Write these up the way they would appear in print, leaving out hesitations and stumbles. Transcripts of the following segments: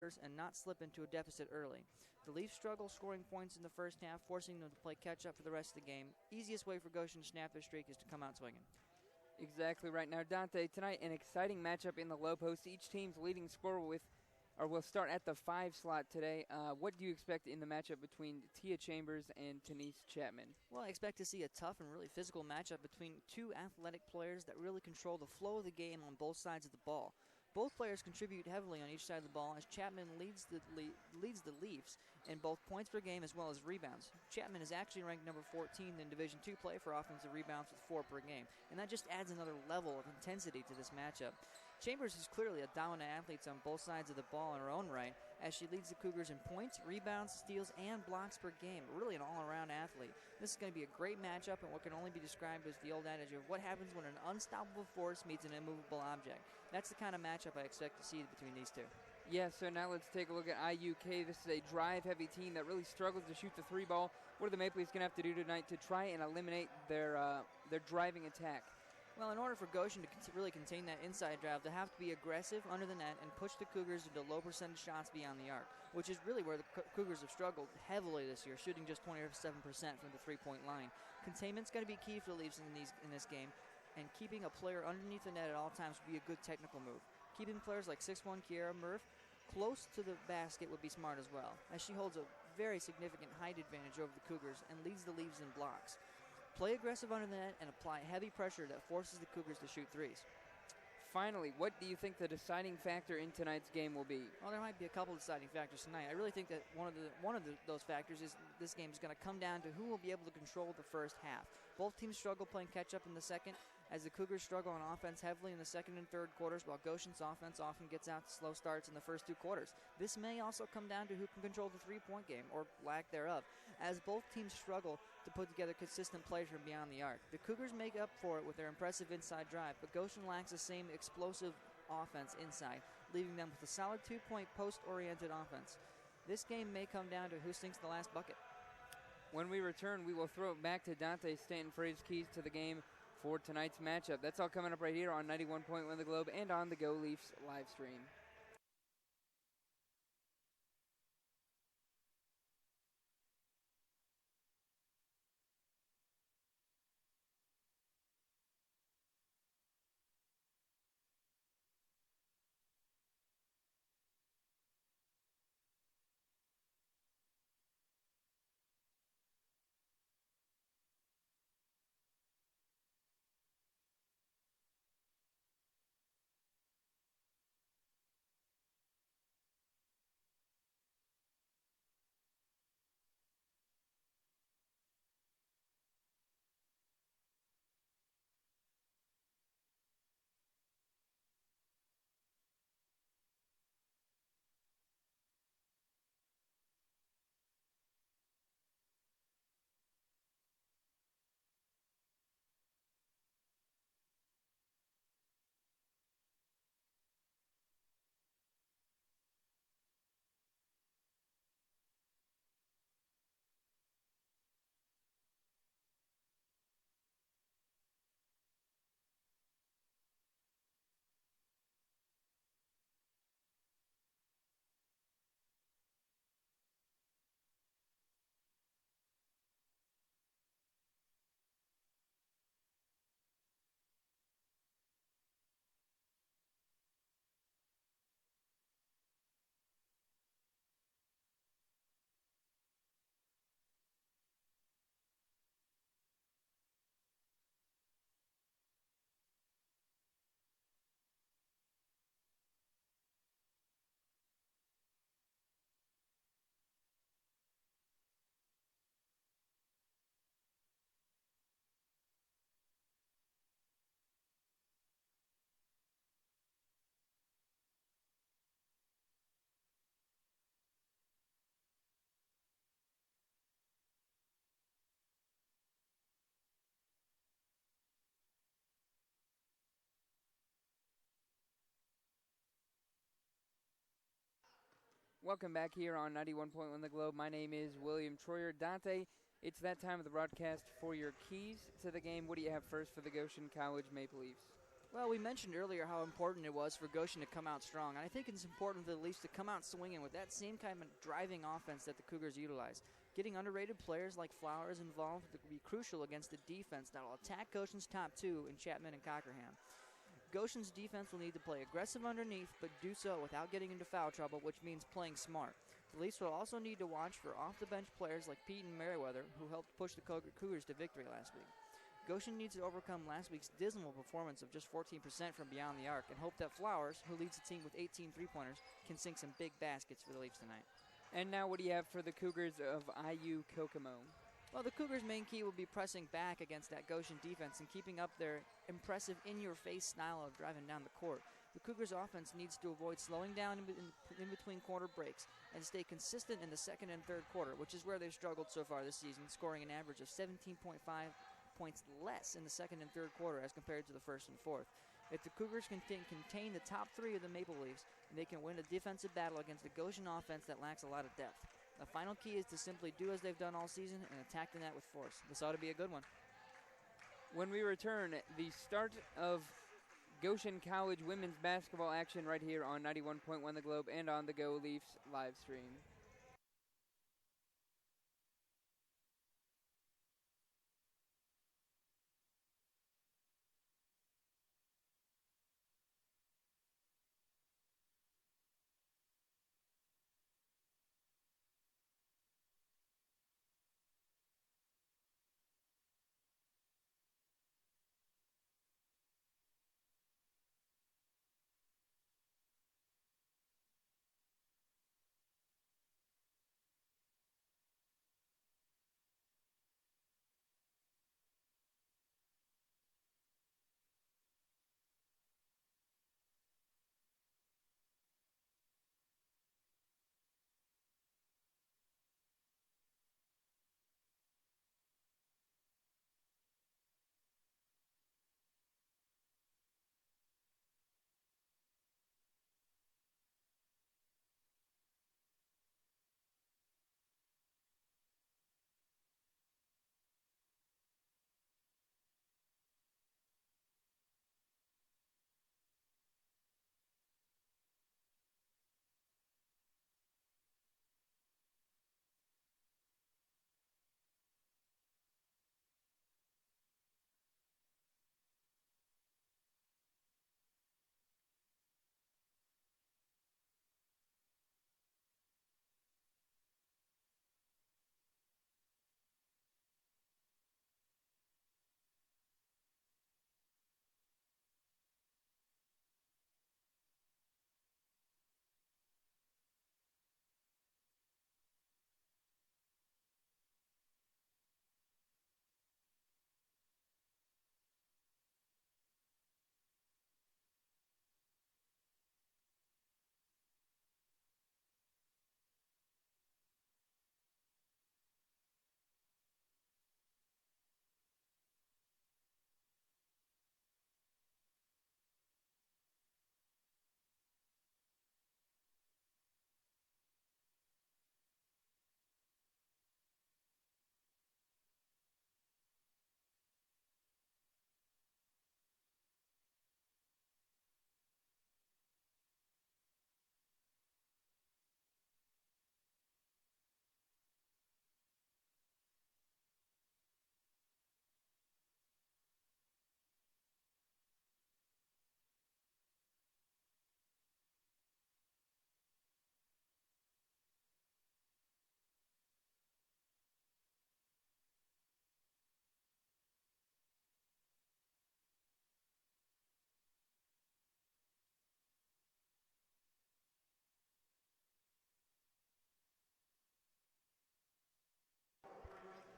quarters and not slip into a deficit early. The Leafs struggle scoring points in the first half, forcing them to play catch-up for the rest of the game. Easiest way for Goshen to snap their streak is to come out swinging. Exactly right. Now, Dante, tonight an exciting matchup in the low post. Each team's leading scorer will start at the 5 slot today. What do you expect in the matchup between Tia Chambers and Denise Chapman? Well, I expect to see a tough and really physical matchup between two athletic players that really control the flow of the game on both sides of the ball. Both players contribute heavily on each side of the ball as Chapman leads the Leafs in both points per game as well as rebounds. Chapman is actually ranked number 14 in Division II play for offensive rebounds with 4 per game, and that just adds another level of intensity to this matchup. Chambers is clearly a dominant athlete on both sides of the ball in her own right as she leads the Cougars in points, rebounds, steals, and blocks per game. Really an all-around athlete. This is going to be a great matchup and what can only be described as the old adage of what happens when an unstoppable force meets an immovable object. That's the kind of matchup I expect to see between these two. Yeah, so now let's take a look at IUK. This is a drive-heavy team that really struggles to shoot the 3 ball. What are the Maple Leafs going to have to do tonight to try and eliminate their driving attack? Well, in order for Goshen to really contain that inside drive, they have to be aggressive under the net and push the Cougars into low percentage shots beyond the arc, which is really where the Cougars have struggled heavily this year, shooting just 27% from the three-point line. Containment's going to be key for the Leafs in this game, and keeping a player underneath the net at all times would be a good technical move. Keeping players like 6'1" Kiera Murph close to the basket would be smart as well, as she holds a very significant height advantage over the Cougars and leads the Leafs in blocks. Play aggressive under the net and apply heavy pressure that forces the Cougars to shoot threes. Finally, what do you think the deciding factor in tonight's game will be? Well, there might be a couple of deciding factors tonight. I really think that one of those factors is this game is going to come down to who will be able to control the first half. Both teams struggle playing catch-up in the second, as the Cougars struggle on offense heavily in the second and third quarters, while Goshen's offense often gets out to slow starts in the first 2 quarters. This may also come down to who can control the three-point game, or lack thereof, as both teams struggle to put together consistent plays from beyond the arc. The Cougars make up for it with their impressive inside drive, but Goshen lacks the same explosive offense inside, leaving them with a solid 2-point post-oriented offense. This game may come down to who sinks the last bucket. When we return, we will throw it back to Dante Stanton for his keys to the game for tonight's matchup. That's all coming up right here on 91.1 The Globe and on the Go Leafs live stream. Welcome back here on 91.1 The Globe. My name is William Troyer. Dante, it's that time of the broadcast for your keys to the game. What do you have first for the Goshen College Maple Leafs? Well, we mentioned earlier how important it was for Goshen to come out strong, and I think it's important for the Leafs to come out swinging with that same kind of driving offense that the Cougars utilize. Getting underrated players like Flowers involved will be crucial against the defense that will attack Goshen's top two in Chapman and Cockerham. Goshen's defense will need to play aggressive underneath, but do so without getting into foul trouble, which means playing smart. The Leafs will also need to watch for off-the-bench players like Pete and Merriweather, who helped push the Cougars to victory last week. Goshen needs to overcome last week's dismal performance of just 14% from beyond the arc and hope that Flowers, who leads the team with 18 three-pointers, can sink some big baskets for the Leafs tonight. And now what do you have for the Cougars of IU Kokomo? Well, the Cougars' main key will be pressing back against that Goshen defense and keeping up their impressive in-your-face style of driving down the court. The Cougars' offense needs to avoid slowing down in between quarter breaks and stay consistent in the second and third quarter, which is where they've struggled so far this season, scoring an average of 17.5 points less in the second and third quarter as compared to the first and fourth. If the Cougars can contain the top three of the Maple Leafs, they can win a defensive battle against the Goshen offense that lacks a lot of depth. The final key is to simply do as they've done all season and attack the net with force. This ought to be a good one. When we return, the start of Goshen College women's basketball action right here on 91.1 The Globe and on the Go Leafs live stream.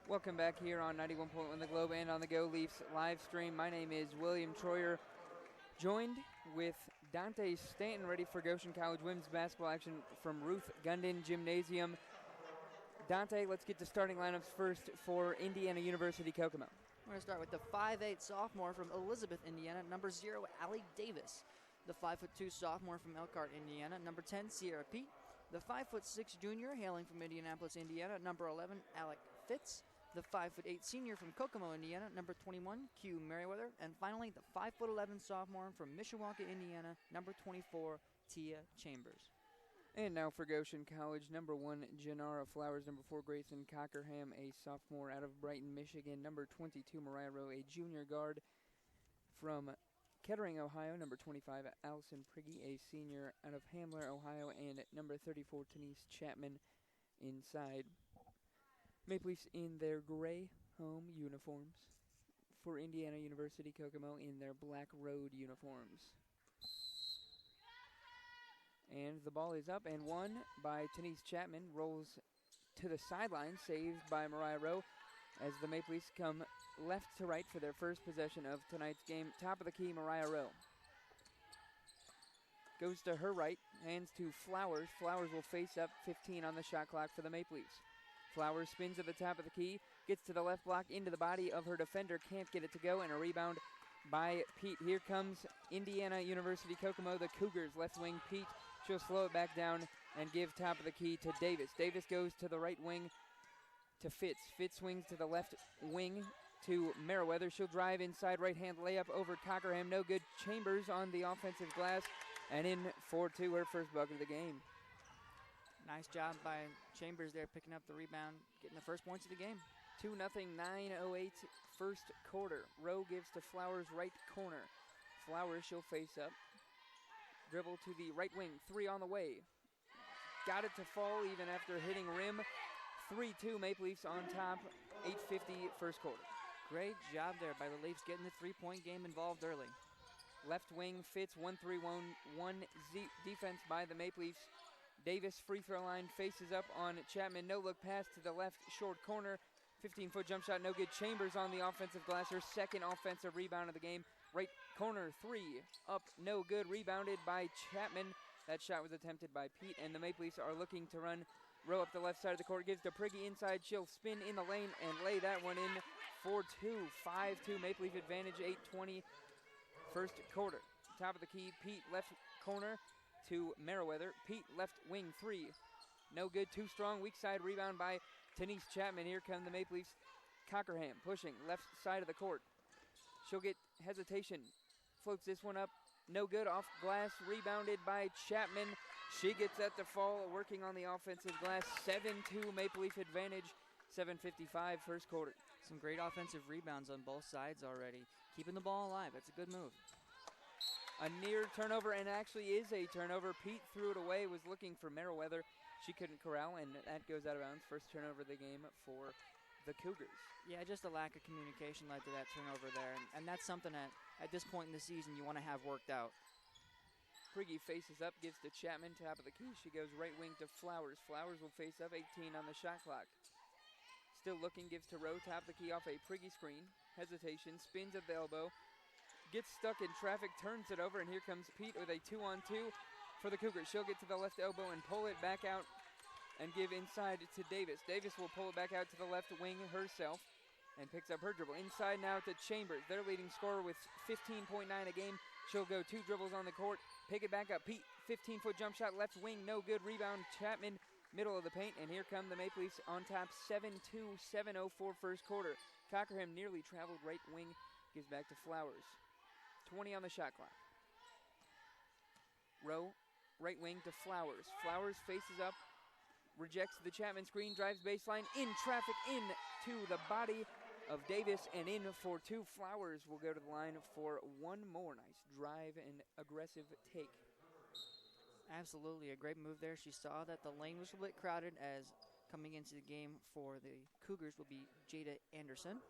Welcome back here on 91.1 The Globe and on the Go Leafs live stream. My name is William Troyer, joined with Dante Stanton, ready for Goshen College women's basketball action from Ruth Gundin Gymnasium. Dante, let's get to starting lineups first for Indiana University Kokomo. We're going to start with the 5'8 sophomore from Elizabeth, Indiana, number 0, Allie Davis. The 5'2 sophomore from Elkhart, Indiana, number 10, Sierra Pete. The 5'6 junior hailing from Indianapolis, Indiana, number 11, Alec Fitz. the 5'8" senior from Kokomo, Indiana, number 21, Q Merriweather. And finally, the 5'11" sophomore from Mishawaka, Indiana, number 24, Tia Chambers. And now for Goshen College, number 1, Janara Flowers, number 4, Grayson Cockerham, a sophomore out of Brighton, Michigan, number 22, Mariah Rowe, a junior guard from Kettering, Ohio, number 25, Allison Prigge, a senior out of Hamler, Ohio, and number 34, Denise Chapman inside. Maple Leafs in their gray home uniforms. For Indiana University, Kokomo in their black road uniforms. And the ball is up and won by Denise Chapman. Rolls to the sideline, saved by Mariah Rowe as the Maple Leafs come left to right for their first possession of tonight's game. Top of the key, Mariah Rowe. Goes to her right, hands to Flowers. Flowers will face up 15 on the shot clock for the Maple Leafs. Flowers spins at the top of the key, gets to the left block into the body of her defender, can't get it to go, and a rebound by Pete. Here comes Indiana University Kokomo, the Cougars, left wing Pete. She'll slow it back down and give top of the key to Davis. Davis goes to the right wing to Fitz. Fitz swings to the left wing to Merriweather. She'll drive inside, right-hand layup over Cockerham. No good. Chambers on the offensive glass, and in 4-2, her first bucket of the game. Nice job by Chambers there, picking up the rebound, getting the first points of the game. 2-0, 9:08 first quarter. Rowe gives to Flowers, right corner. Flowers, she'll face up. Dribble to the right wing, 3 on the way. Got it to fall even after hitting rim. 3-2, Maple Leafs on top, 8:50 first quarter. Great job there by the Leafs getting the three-point game involved early. Left wing Fitz, 1-3-1-1 defense by the Maple Leafs. Davis, free throw line, faces up on Chapman. No look pass to the left short corner. 15-foot jump shot, no good. Chambers on the offensive glass, her second offensive rebound of the game. Right corner, 3, up, no good. Rebounded by Chapman. That shot was attempted by Pete, and the Maple Leafs are looking to run Rowe up the left side of the court. Gives to Prigge inside. She'll spin in the lane and lay that one in. 4-2, 5-2, Maple Leaf advantage, 8:20 first quarter. Top of the key, Pete left corner to Merriweather. Pete left wing, 3. No good, too strong. Weak side rebound by Denise Chapman. Here come the Maple Leafs. Cockerham pushing left side of the court. She'll get hesitation. Floats this one up. No good, off glass. Rebounded by Chapman. She gets that to fall, working on the offensive glass. 7-2 Maple Leaf advantage. 7:55 first quarter. Some great offensive rebounds on both sides already. Keeping the ball alive. That's a good move. A near turnover, and actually is a turnover. Pete threw it away, was looking for Merriweather. She couldn't corral, and that goes out of bounds. First turnover of the game for the Cougars. Yeah, just a lack of communication led to that turnover there, and that's something that at this point in the season you want to have worked out. Prigge faces up, gives to Chapman, top of the key. She goes right wing to Flowers. Flowers will face up, 18 on the shot clock. Still looking, gives to Rowe, top of the key off a Prigge screen. Hesitation, spins at the elbow. Gets stuck in traffic, turns it over, and here comes Pete with a 2-on-2 for the Cougars. She'll get to the left elbow and pull it back out and give inside to Davis. Davis will pull it back out to the left wing herself and picks up her dribble. Inside now to Chambers, their leading scorer with 15.9 a game. She'll go 2 dribbles on the court, pick it back up. Pete, 15-foot jump shot, left wing, no good. Rebound, Chapman, middle of the paint, and here come the Maple Leafs on top, 7-2, 7:04 first quarter. Cockerham nearly traveled right wing, gives back to Flowers. 20 on the shot clock. Rowe, right wing to Flowers. Flowers faces up, rejects the Chapman screen, drives baseline, in traffic, into the body of Davis, and in for 2. Flowers will go to the line for one more nice drive and aggressive take. Absolutely, a great move there. She saw that the lane was a bit crowded, as coming into the game for the Cougars will be Jada Anderson.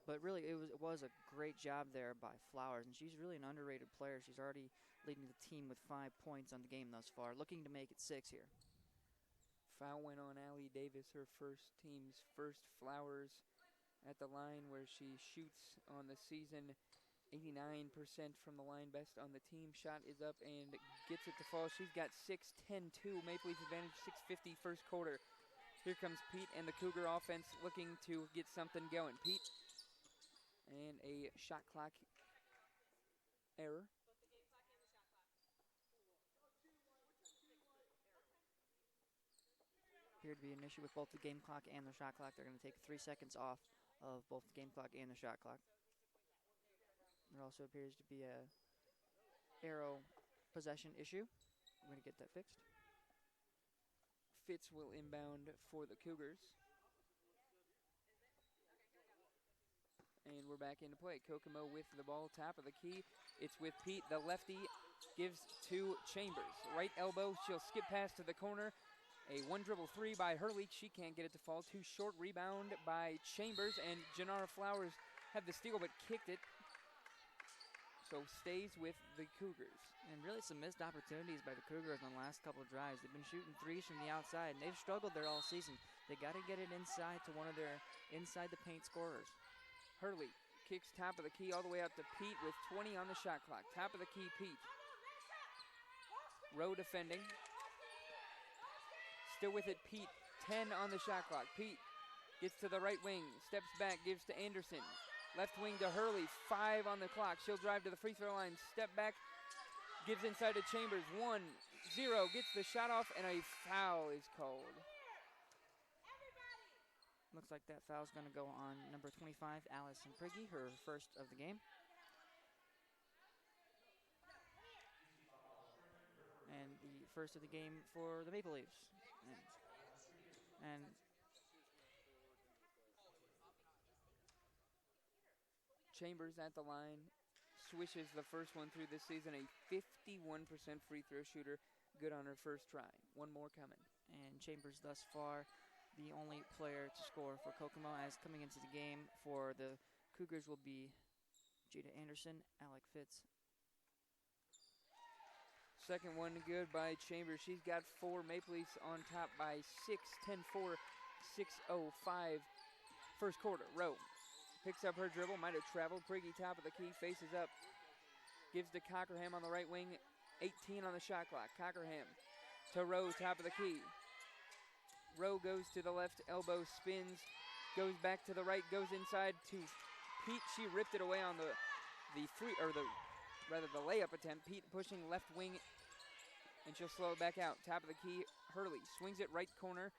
But really, it was a great job there by Flowers, and she's really an underrated player. She's already leading the team with 5 points on the game thus far, looking to make it 6 here. Foul went on Allie Davis, her team's first. Flowers at the line where she shoots on the season 89% from the line, best on the team. Shot is up and gets it to fall. She's got 6, 10-2. Maple Leafs advantage, 6:50 first quarter. Here comes Pete and the Cougar offense looking to get something going. Pete, and a shot clock error. appear to be an issue with both the game clock and the shot clock. They're going to take 3 seconds off of both the game clock and the shot clock. There also appears to be a arrow possession issue. We're going to get that fixed. Fitz will inbound for the Cougars. And we're back into play. Kokomo with the ball, top of the key. It's with Pete. The lefty gives to Chambers. Right elbow, she'll skip past to the corner. A one-dribble three by Hurley. She can't get it to fall. Too short rebound by Chambers, and Janara Flowers had the steal but kicked it. So stays with the Cougars. And really some missed opportunities by the Cougars on the last couple of drives. They've been shooting threes from the outside, and they've struggled there all season. They got to get it inside to one of their inside-the-paint scorers. Hurley kicks top of the key all the way out to Pete with 20 on the shot clock. Top of the key, Pete. Rowe defending. Still with it, Pete. 10 on the shot clock. Pete gets to the right wing, steps back, gives to Anderson. Left wing to Hurley, 5 on the clock. She'll drive to the free throw line, step back, gives inside to Chambers. 1-0, gets the shot off, and a foul is called. Looks like that foul's going to go on number 25, Allison Prigge, her first of the game. And the first of the game for the Maple Leafs. And Chambers at the line, swishes the first one through this season, a 51% free throw shooter, good on her first try. One more coming. And Chambers thus far the only player to score for Kokomo, as coming into the game for the Cougars will be Jada Anderson, Alec Fitz. Second one good by Chambers. She's got 4. Maple Leafs on top by 6, 10-4, 6-0-5. First quarter, Rowe picks up her dribble, might have traveled. Prigge top of the key, faces up. Gives to Cockerham on the right wing, 18 on the shot clock. Cockerham to Rowe, top of the key. Rowe goes to the left, elbow spins, goes back to the right, goes inside to Pete. She ripped it away on the layup attempt. Pete pushing left wing, and she'll slow it back out. Top of the key, Hurley swings it right corner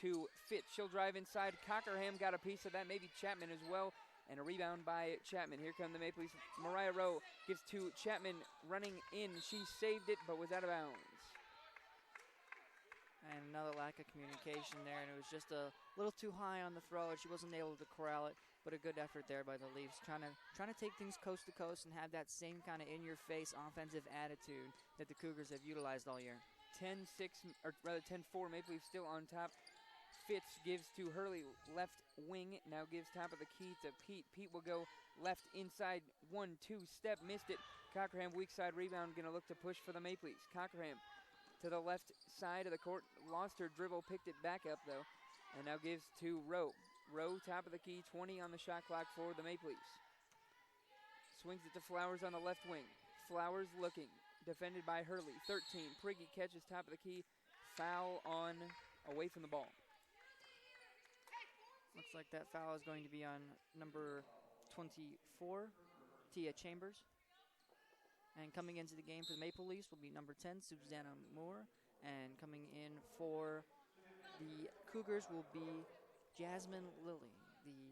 to Fitz. She'll drive inside. Cockerham got a piece of that, maybe Chapman as well, and a rebound by Chapman. Here come the Maple Leafs. Mariah Rowe gives to Chapman running in. She saved it, but was out of bounds. And another lack of communication there, and it was just a little too high on the throw, and she wasn't able to corral it. But a good effort there by the Leafs, trying to take things coast to coast and have that same kind of in-your-face offensive attitude that the Cougars have utilized all year. 10-4. Maple Leafs still on top. Fitz gives to Hurley, left wing. Now gives top of the key to Pete. Pete will go left inside, 1-2 step, missed it. Cockerham weak side rebound, gonna look to push for the Maple Leafs. Cockerham to the left side of the court, lost her dribble, picked it back up though, and now gives to Rowe. Rowe, top of the key, 20 on the shot clock for the Maple Leafs. Swings it to Flowers on the left wing. Flowers looking, defended by Hurley. 13, Prigge catches top of the key, foul on, away from the ball. Looks like that foul is going to be on number 24, Tia Chambers. And coming into the game for the Maple Leafs will be number 10, Susanna Moore. And coming in for the Cougars will be Jasmine Lilly, the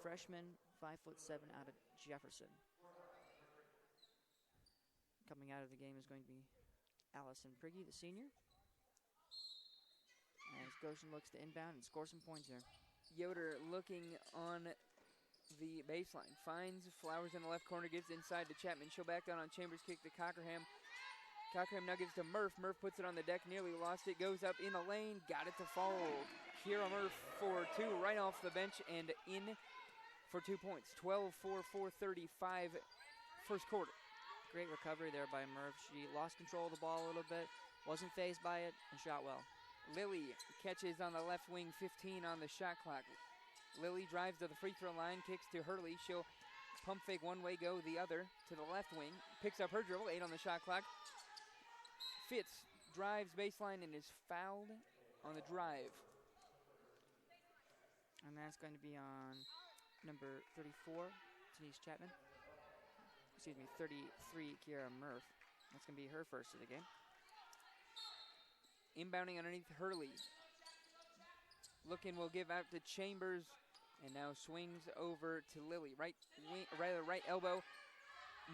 freshman, 5'7" out of Jefferson. Coming out of the game is going to be Allison Prigge, the senior. As Goshen looks to inbound and score some points here. Yoder looking on the baseline. Finds Flowers in the left corner, gives inside to Chapman. She'll back down on Chambers, kick to Cockerham. Cockerham now gives to Murph. Murph puts it on the deck, nearly lost it. Goes up in the lane, got it to fall. Kira Murph for 2 right off the bench and in for 2 points. 12-4, 4:35 first quarter. Great recovery there by Murph. She lost control of the ball a little bit, wasn't fazed by it, and shot well. Lilly catches on the left wing, 15 on the shot clock. Lilly drives to the free throw line, kicks to Hurley. She'll pump fake one way, go the other to the left wing. Picks up her dribble, 8 on the shot clock. Fitz drives baseline and is fouled on the drive. And that's going to be on number 34, Denise Chapman. Excuse me, 33, Kiara Murph. That's going to be her first of the game. Inbounding underneath Hurley. Looking will give out to Chambers, and now swings over to Lily. Right elbow.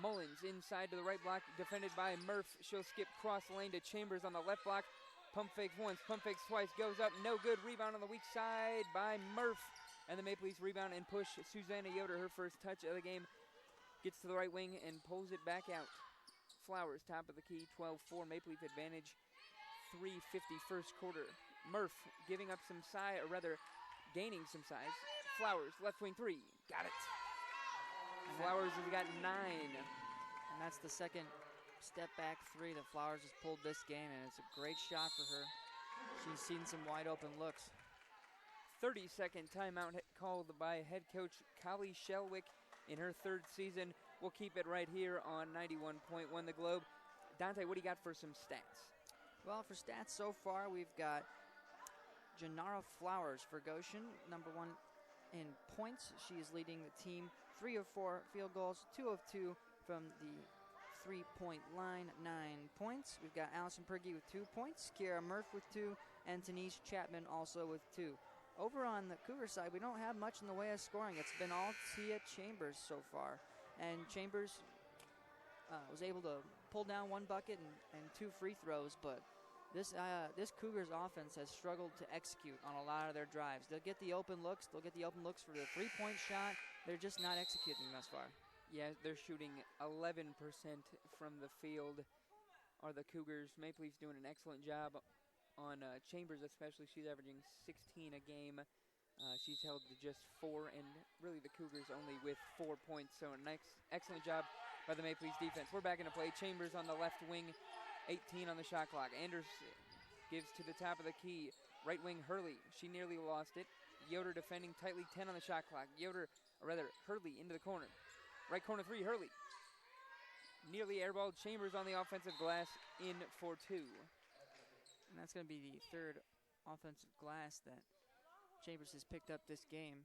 Mullins inside to the right block, defended by Murph. She'll skip cross lane to Chambers on the left block. Pump fakes once, pump fakes twice, goes up, no good. Rebound on the weak side by Murph. And the Maple Leafs rebound and push. Susanna Yoder, her first touch of the game, gets to the right wing and pulls it back out. Flowers, top of the key, 12-4, Maple Leaf advantage, 3:50 first quarter. Murph giving up some size, or rather gaining some size. Flowers, left wing three, got it. Flowers has got 9. And that's the second step back three that Flowers has pulled this game, and it's a great shot for her. She's seen some wide open looks. 30-second timeout called by head coach Kali Shelwick in her third season. We'll keep it right here on 91.1 The Globe. Dante, what do you got for some stats? Well, for stats so far, we've got Janara Flowers for Goshen, number 1 in points. She is leading the team. 3 of 4 field goals, 2 of 2 from the three-point line, 9 points. We've got Allison Prigge with 2 points, Kiara Murph with 2, and Denise Chapman also with 2. Over on the Cougar side, we don't have much in the way of scoring. It's been all Tia Chambers so far. And Chambers was able to pull down 1 bucket and 2 free throws, but this Cougars offense has struggled to execute on a lot of their drives. They'll get the open looks. They'll get the open looks for the three-point shot. They're just not executing thus far. Yeah, they're shooting 11% from the field, are the Cougars. Maple Leafs doing an excellent job on Chambers especially. She's averaging 16 a game. She's held to just 4, and really the Cougars only with 4 points. So an excellent job by the Maple Leafs defense. We're back into play. Chambers on the left wing, 18 on the shot clock. Anderson gives to the top of the key. Right wing Hurley, she nearly lost it. Yoder defending tightly, 10 on the shot clock. Hurley into the corner. Right corner 3, Hurley. Nearly airballed. Chambers on the offensive glass, in for 2. And that's going to be the third offensive glass that Chambers has picked up this game.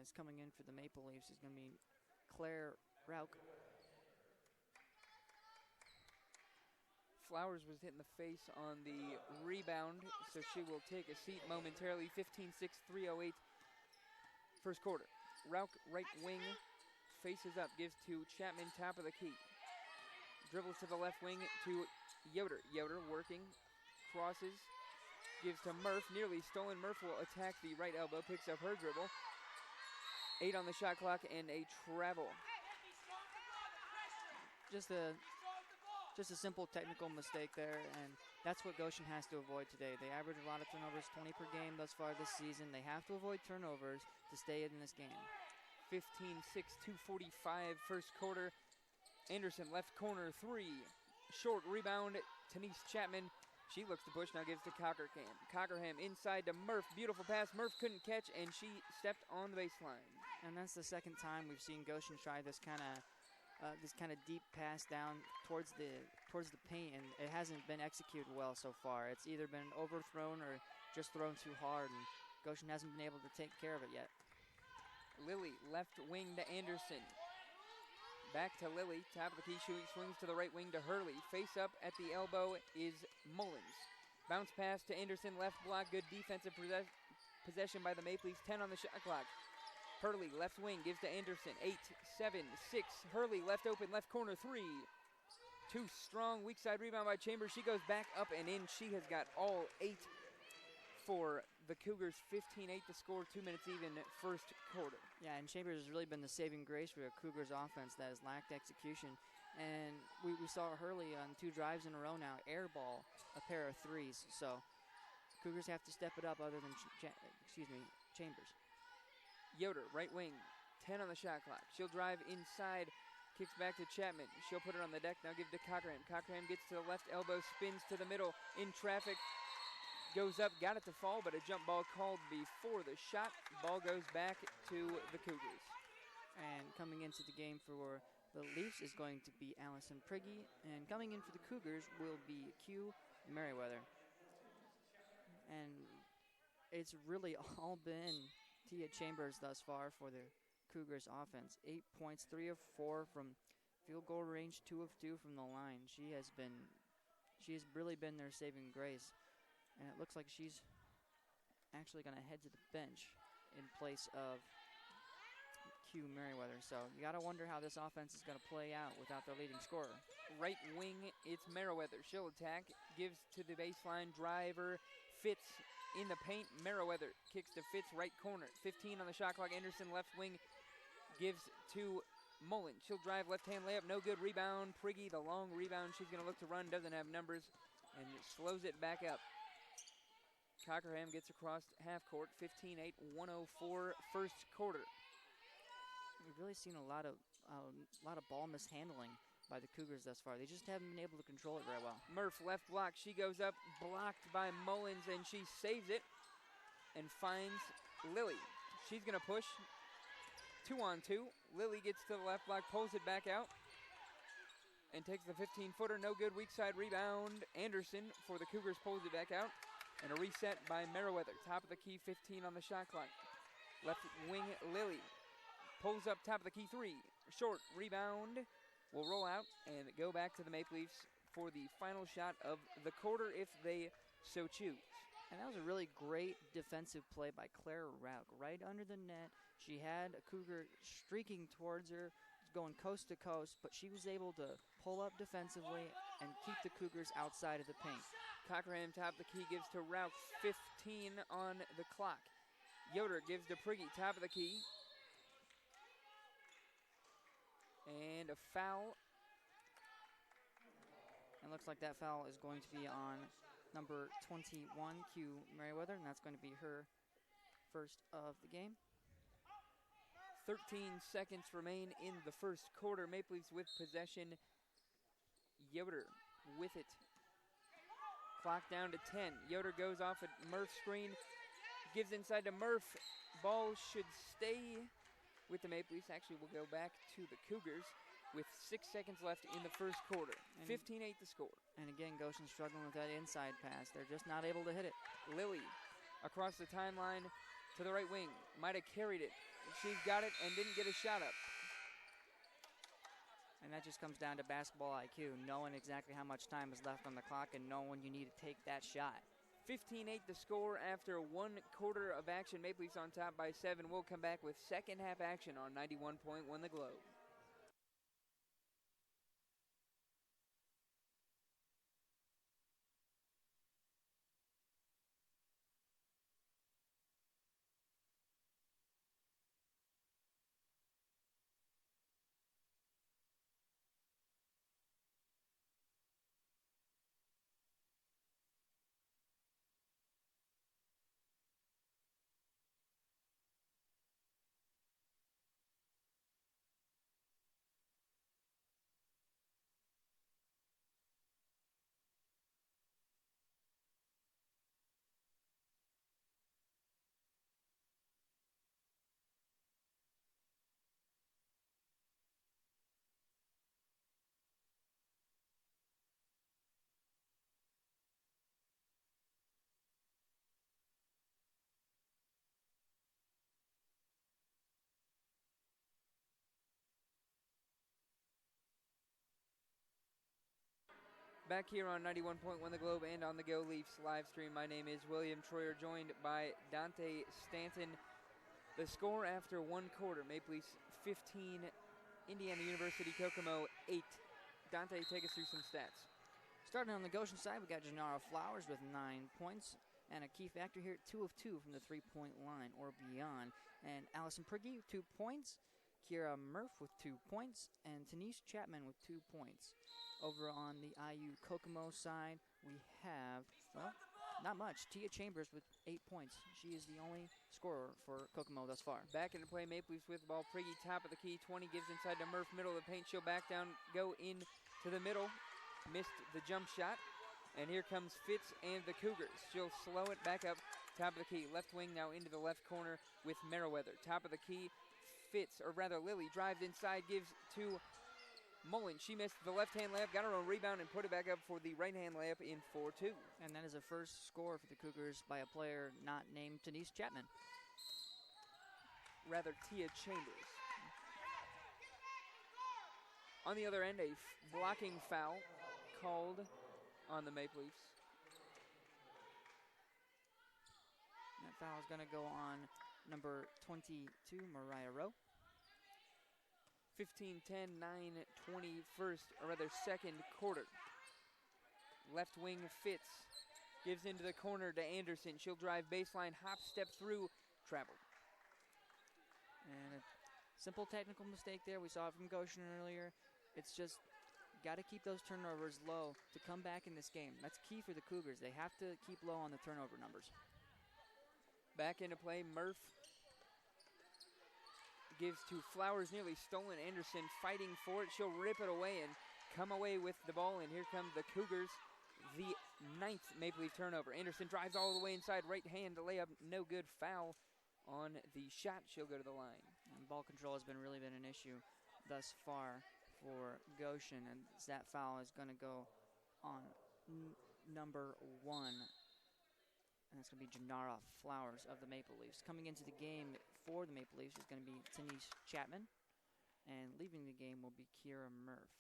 As coming in for the Maple Leafs is going to be Claire Rauch. Flowers was hit in the face on the rebound, so she will take a seat momentarily. 15-6, 3:08 first quarter. Rauch, right wing, faces up, gives to Chapman, top of the key. Dribbles to the left wing to Yoder. Yoder working, crosses, gives to Murph, nearly stolen. Murph will attack the right elbow, picks up her dribble. 8 on the shot clock and a travel. Just a simple technical mistake there, and that's what Goshen has to avoid today. They average a lot of turnovers, 20 per game thus far this season. They have to avoid turnovers to stay in this game. 15-6, 2:45 first quarter. Anderson, left corner 3. Short rebound, Denise Chapman. She looks to push, now gives to Cockerham. Cockerham inside to Murph. Beautiful pass. Murph couldn't catch, and she stepped on the baseline. And that's the second time we've seen Goshen try this kind of deep pass down towards the paint, and it hasn't been executed well so far. It's either been overthrown or just thrown too hard, and Goshen hasn't been able to take care of it yet. Lily, left wing to Anderson. Back to Lily, top of the key, swings to the right wing to Hurley. Face up at the elbow is Mullins. Bounce pass to Anderson, left block, good defensive possession by the Maple Leafs, 10 on the shot clock. Hurley, left wing, gives to Anderson, 8, 7, 6. Hurley, left open, left corner 3. Too strong, weak side rebound by Chambers. She goes back up and in. She has got all 8 for the Cougars. 15-8 to score, 2 minutes even first quarter. Yeah, and Chambers has really been the saving grace for the Cougars offense that has lacked execution. And we saw Hurley on 2 drives in a row now airball a pair of 3s. So Cougars have to step it up other than Chambers. Yoder, right wing, 10 on the shot clock. She'll drive inside, kicks back to Chapman. She'll put it on the deck, now give to Cockerham. Cockerham gets to the left elbow, spins to the middle, in traffic, goes up, got it to fall, but a jump ball called before the shot. Ball goes back to the Cougars. And coming into the game for the Leafs is going to be Allison Prigge, and coming in for the Cougars will be Q Merriweather. And it's really all been Tia Chambers thus far for the Cougars offense. 8 points, 3 of 4 from field goal range, 2 of 2 from the line. She has really been their saving grace, and it looks like she's actually going to head to the bench in place of Q Merriweather. So you got to wonder how this offense is going to play out without their leading scorer. Right wing, it's Merriweather. She'll attack, gives to the baseline, driver, Fitz in the paint. Merriweather kicks to Fitz, right corner. 15 on the shot clock. Anderson, left wing, gives to Mullen. She'll drive, left-hand layup, no good. Rebound, Prigge, the long rebound. She's going to look to run, doesn't have numbers, and slows it back up. Cockerham gets across half court, 15-8, 104 first quarter. We've really seen a lot of ball mishandling by the Cougars thus far. They just haven't been able to control it very well. Murph, left block. She goes up, blocked by Mullins, and she saves it and finds Lily. She's going to push. 2-on-2. Lily gets to the left block, pulls it back out, and takes the 15-footer. No good. Weak side rebound. Anderson for the Cougars pulls it back out. And a reset by Merriweather. Top of the key, 15 on the shot clock. Left wing, Lily. Pulls up top of the key, 3. Short rebound. Will roll out and go back to the Maple Leafs for the final shot of the quarter if they so choose. And that was a really great defensive play by Claire Rauch. Right under the net. She had a Cougar streaking towards her, going coast to coast, but she was able to pull up defensively and keep the Cougars outside of the paint. Cockerham top of the key gives to Rauch, 15 on the clock. Yoder gives to Prigge, top of the key. And a foul. And looks like that foul is going to be on number 21, Q Merriweather, and that's going to be her first of the game. 13 seconds remain in the first quarter. Maple Leafs with possession. Yoder with it. Clock down to 10. Yoder goes off at Murph's screen. Gives inside to Murph. Ball should stay with the Maple Leafs. Actually, will go back to the Cougars with 6 seconds left in the first quarter. 15-8 the score. And again, Goshen's struggling with that inside pass. They're just not able to hit it. Lily across the timeline to the right wing. Might have carried it. She's got it and didn't get a shot up. And that just comes down to basketball IQ, knowing exactly how much time is left on the clock and knowing when you need to take that shot. 15-8 the score after 1 quarter of action. Maple Leafs on top by 7. We'll come back with second half action on 91.1 The Globe. Back here on 91.1 The Globe and on the Go Leafs live stream. My name is William Troyer, joined by Dante Stanton. The score after 1 quarter, Maple Leafs 15, Indiana University Kokomo 8. Dante, take us through some stats. Starting on the Goshen side, we got Gennaro Flowers with 9 points. And a key factor here, 2 of 2 from the three-point line or beyond. And Allison Prigge, 2 points. Kira Murph with 2 points. And Denise Chapman with 2 points. Over on the IU Kokomo side, we have, well, not much. Tia Chambers with 8 points. She is the only scorer for Kokomo thus far. Back into play, Maple Leafs with the ball. Prigge, top of the key, 20, gives inside to Murph, middle of the paint. She'll back down, go in to the middle. Missed the jump shot. And here comes Fitz and the Cougars. She'll slow it back up, top of the key. Left wing now into the left corner with Merriweather. Top of the key, Fitz, or rather Lily, drives inside, gives to Mullen. She missed the left-hand layup, got her own rebound, and put it back up for the right-hand layup in 4-2. And that is a first score for the Cougars by a player not named Denise Chapman. Rather, Tia Chambers. On the other end, a blocking foul called on the Maple Leafs. That foul is going to go on number 22, Mariah Rowe. 15-10, 9:20 second quarter. Left wing Fitz gives into the corner to Anderson. She'll drive baseline, hop, step through, travel. And a simple technical mistake there. We saw it from Goshen earlier. It's just got to keep those turnovers low to come back in this game. That's key for the Cougars. They have to keep low on the turnover numbers. Back into play, Murph gives to Flowers, nearly stolen. Anderson fighting for it. She'll rip it away and come away with the ball, and here come the Cougars, the 9th Maple Leaf turnover. Anderson drives all the way inside, right hand to layup, no good. Foul on the shot. She'll go to the line. And ball control has really been an issue thus far for Goshen, and that foul is going to go on number 1. And it's going to be Janara Flowers of the Maple Leafs. Coming into the game for the Maple Leafs is going to be Denise Chapman. And leaving the game will be Kira Murph.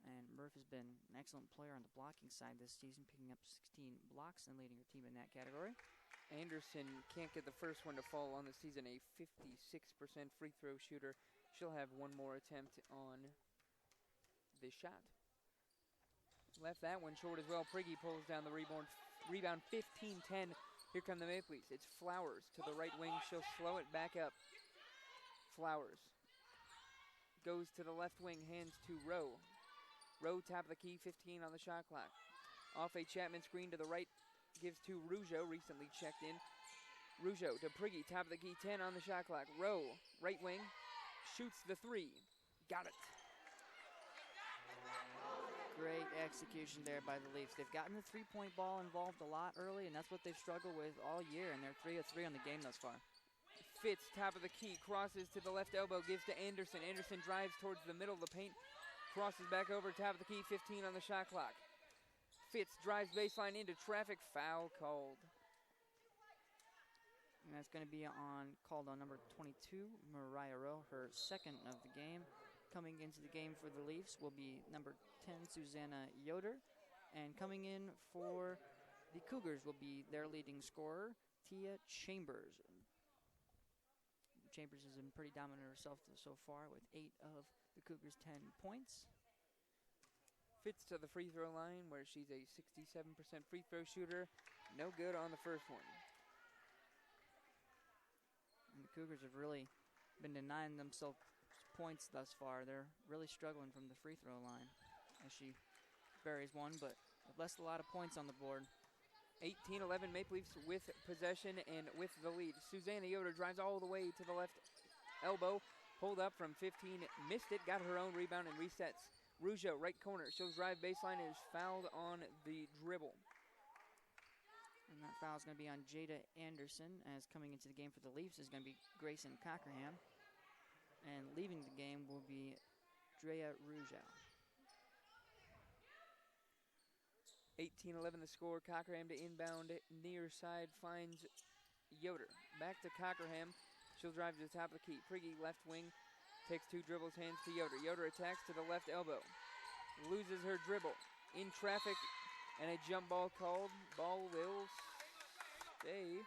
And Murph has been an excellent player on the blocking side this season, picking up 16 blocks and leading her team in that category. Anderson can't get the first one to fall on the season, a 56% free throw shooter. She'll have one more attempt on this shot. Left that one short as well. Prigge pulls down the rebound. 15-10. Here come the Maple Leafs. It's Flowers to the right wing. She'll slow it back up. Flowers goes to the left wing, hands to Rowe. Rowe, top of the key, 15 on the shot clock. Off a Chapman screen to the right, gives to Rougeau, recently checked in. Rougeau to Prigge, top of the key, 10 on the shot clock. Rowe, right wing, shoots the 3. Got it. Great execution there by the Leafs. They've gotten the three-point ball involved a lot early, and that's what they've struggled with all year, and they're 3 of 3 on the game thus far. Fitz, top of the key, crosses to the left elbow, gives to Anderson. Anderson drives towards the middle of the paint, crosses back over, top of the key, 15 on the shot clock. Fitz drives baseline into traffic, foul called. And that's going to be called on number 22, Mariah Rowe, her second of the game. Coming into the game for the Leafs will be number 10, Susanna Yoder. And coming in for the Cougars will be their leading scorer, Tia Chambers. Chambers has been pretty dominant herself so far with 8 of the Cougars' 10 points. Fitz to the free throw line where she's a 67% free throw shooter. No good on the first one. And the Cougars have really been denying themselves points thus far. They're really struggling from the free throw line as she buries one, but left a lot of points on the board. 18-11 Maple Leafs with possession and with the lead. Susanna Yoder drives all the way to the left elbow, pulled up from 15, missed it, got her own rebound and resets. Rougeau, right corner, she'll drive baseline and is fouled on the dribble. And that foul is going to be on Jada Anderson, as coming into the game for the Leafs is going to be Grayson Cockerham. And leaving the game will be Drea Rougeau. 18-11 the score. Cockerham to inbound, near side finds Yoder. Back to Cockerham. She'll drive to the top of the key. Prigge, left wing, takes 2 dribbles, hands to Yoder. Yoder attacks to the left elbow. Loses her dribble. In traffic, and a jump ball called. Ball will stay.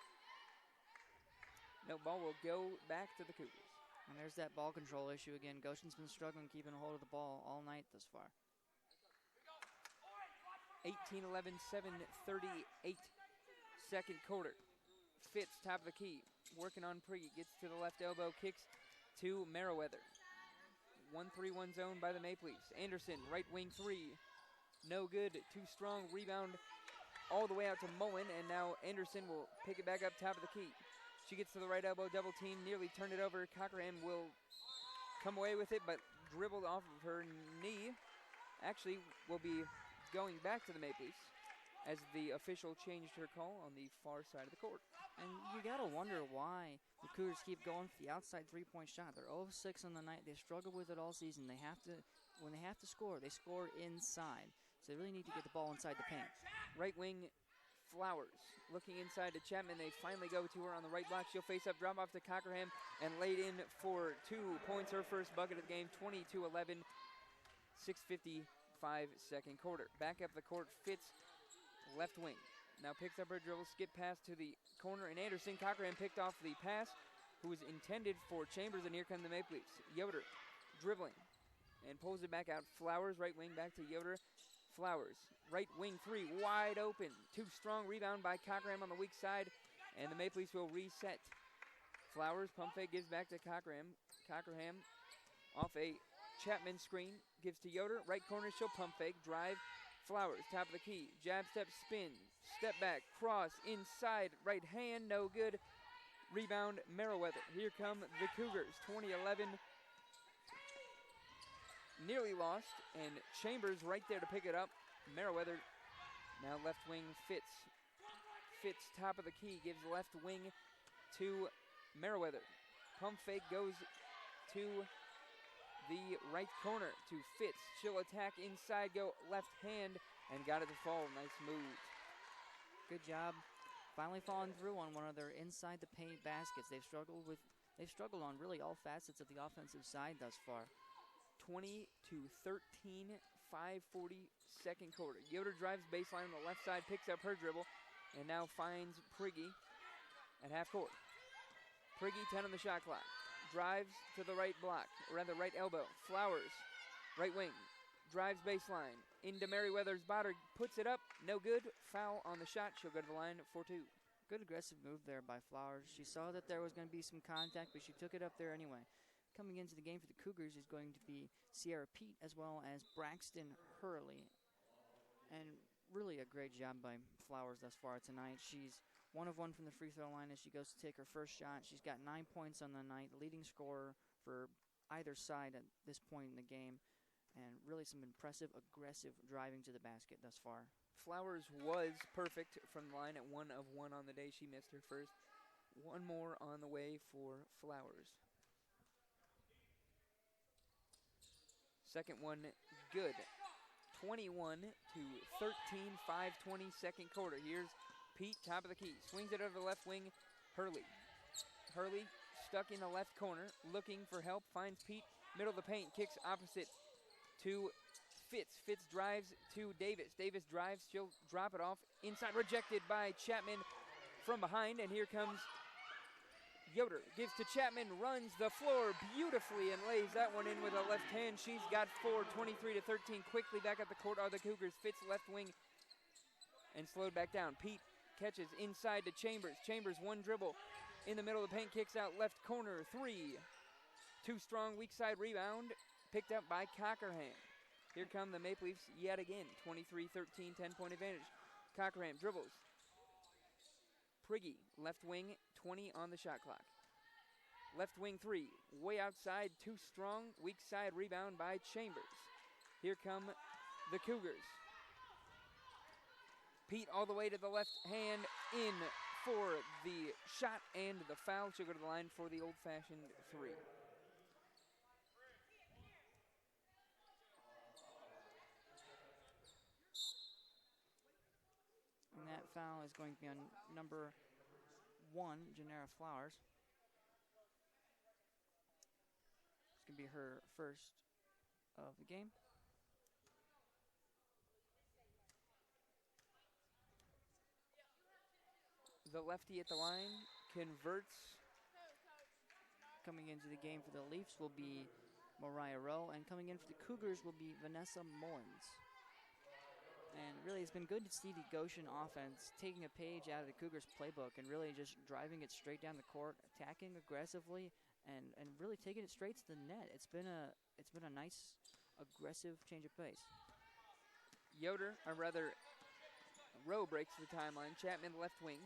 No, ball will go back to the Cougars. And there's that ball control issue again. Goshen's been struggling keeping a hold of the ball all night thus far. 18-11, 7:38, second quarter. Fitz, top of the key, working on Prigge, gets to the left elbow, kicks to Merriweather. 1-3-1 zone by the Maple Leafs. Anderson, right wing 3, no good, too strong, rebound all the way out to Mullen, and now Anderson will pick it back up top of the key. She gets to the right elbow, double team, nearly turned it over. Cockerham will come away with it, but dribbled off of her knee. Actually, will be going back to the Maple Leafs as the official changed her call on the far side of the court. And you got to wonder why the Cougars keep going for the outside three-point shot. They're 0 of 6 on the night. They've struggled with it all season. When they have to score, they score inside. So they really need to get the ball inside the paint. Right wing, Flowers. Looking inside to Chapman. They finally go to her on the right block. She'll face up, drop off to Cockerham, and laid in for 2 points. Her first bucket of the game, 22-11, 6:55 second quarter. Back up the court, Fitz, left wing. now picks up her dribble, skip pass to the corner, and Anderson Cochran picked off the pass, who was intended for Chambers, and here come the Maple Leafs. Yoder dribbling and pulls it back out. Flowers, right wing, back to Yoder. Flowers, right wing three, wide open. Too strong, rebound by Cochran on the weak side, and the Maple Leafs will reset. Flowers, pump fake, gives back to Cochran. Cochran off a Chapman screen, gives to Yoder. Right corner, she'll pump fake, drive. Flowers, top of the key, jab step, spin, step back, cross, inside, right hand, no good. Rebound, Merriweather. Here come the Cougars, 2011. Nearly lost, and Chambers right there to pick it up. Merriweather now left wing, Fitz. Fitz, top of the key, gives left wing to Merriweather. Pump fake goes to the right corner to Fitz. She'll attack inside, go left hand, and got it to fall. Nice move. Good job. Finally falling through on one of their inside the paint baskets. They've struggled on really all facets of the offensive side thus far. 20-13, 5:40 second quarter. Yoder drives baseline on the left side, picks up her dribble, and now finds Prigge at half court. Prigge, 10 on the shot clock. Drives to the right block, or rather right elbow. Flowers, right wing, drives baseline. Into Merriweather's body, puts it up, no good. Foul on the shot, she'll go to the line for two. Good aggressive move there by Flowers. She saw that there was going to be some contact, but she took it up there anyway. Coming into the game for the Cougars is going to be Sierra Pete as well as Braxton Hurley. And really a great job by Flowers thus far tonight. She's 1 of 1 from the free throw line as she goes to take her first shot. She's got 9 points on the night, leading scorer for either side at this point in the game. And really some impressive, aggressive driving to the basket thus far. Flowers was perfect from the line at 1 of 1 on the day. She missed her first. One more on the way for Flowers. Second one, good. 21-13, 5:20 second quarter. Here's Pete, top of the key. Swings it over the left wing, Hurley. Hurley stuck in the left corner, looking for help, finds Pete. Middle of the paint, kicks opposite to Fitz. Fitz drives to Davis. Davis drives, she'll drop it off. Inside, rejected by Chapman from behind, and here comes Yoder. Gives to Chapman, runs the floor beautifully and lays that one in with a left hand. She's got 4, 23-13. Quickly back at the court are the Cougars. Fitz left wing and slowed back down. Pete catches inside to Chambers. Chambers, one dribble in the middle of the paint, kicks out left corner, 3. Too strong, weak side rebound, picked up by Cochran. Here come the Maple Leafs yet again, 23-13, 10-point advantage. Cochran dribbles. Prigge, left wing, 20 on the shot clock. Left wing 3, way outside, too strong, weak side rebound by Chambers. Here come the Cougars. Pete all the way to the left hand, in for the shot and the foul. She'll go to the line for the old-fashioned 3. And that foul is going to be on number 1, Janera Flowers. It's going to be her first of the game. The lefty at the line converts. Coming into the game for the Leafs will be Mariah Rowe, and coming in for the Cougars will be Vanessa Mullins. And really, it's been good to see the Goshen offense taking a page out of the Cougars playbook and really just driving it straight down the court, attacking aggressively, and really taking it straight to the net. It's been a nice, aggressive change of pace. Yoder, or rather, Rowe breaks the timeline. Chapman left wing,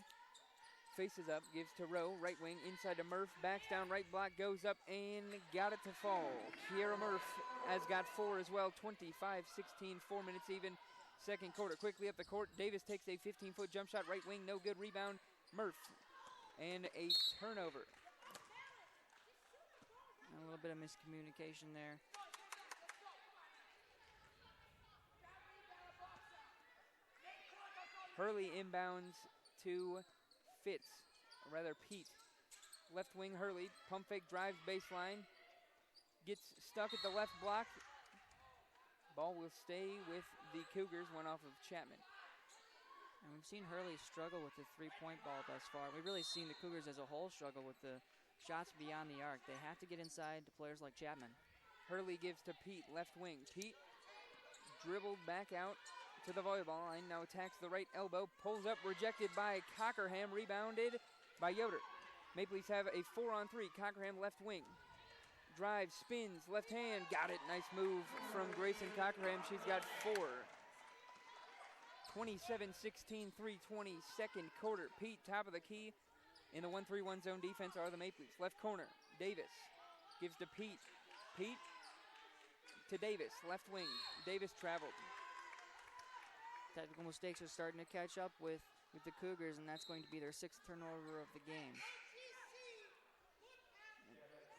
faces up, gives to Rowe, right wing, inside to Murph, backs down, right block, goes up, and got it to fall. Kiera Murph has got 4 as well, 25-16, 4 minutes even. Second quarter, quickly up the court. Davis takes a 15-foot jump shot, right wing, no good, rebound, Murph. And a turnover. A little bit of miscommunication there. Hurley inbounds to Fitz, or rather Pete. Left wing Hurley, pump fake, drives baseline. Gets stuck at the left block. Ball will stay with the Cougars, went off of Chapman. And we've seen Hurley struggle with the three-point ball thus far. We've really seen the Cougars as a whole struggle with the shots beyond the arc. They have to get inside to players like Chapman. Hurley gives to Pete, left wing. Pete dribbled back out to the volleyball line. Now attacks the right elbow. Pulls up, rejected by Cockerham. Rebounded by Yoder. Maple Leafs have a 4-on-3. Cockerham left wing. Drive, spins, left hand. Got it. Nice move from Grayson Cockerham. She's got 4. 27-16, 3:20, second quarter. Pete, top of the key. In the 1-3-1 zone defense are the Maple Leafs. Left corner, Davis gives to Pete. Pete to Davis, left wing. Davis traveled. Technical mistakes are starting to catch up with the Cougars, and that's going to be their 6th turnover of the game.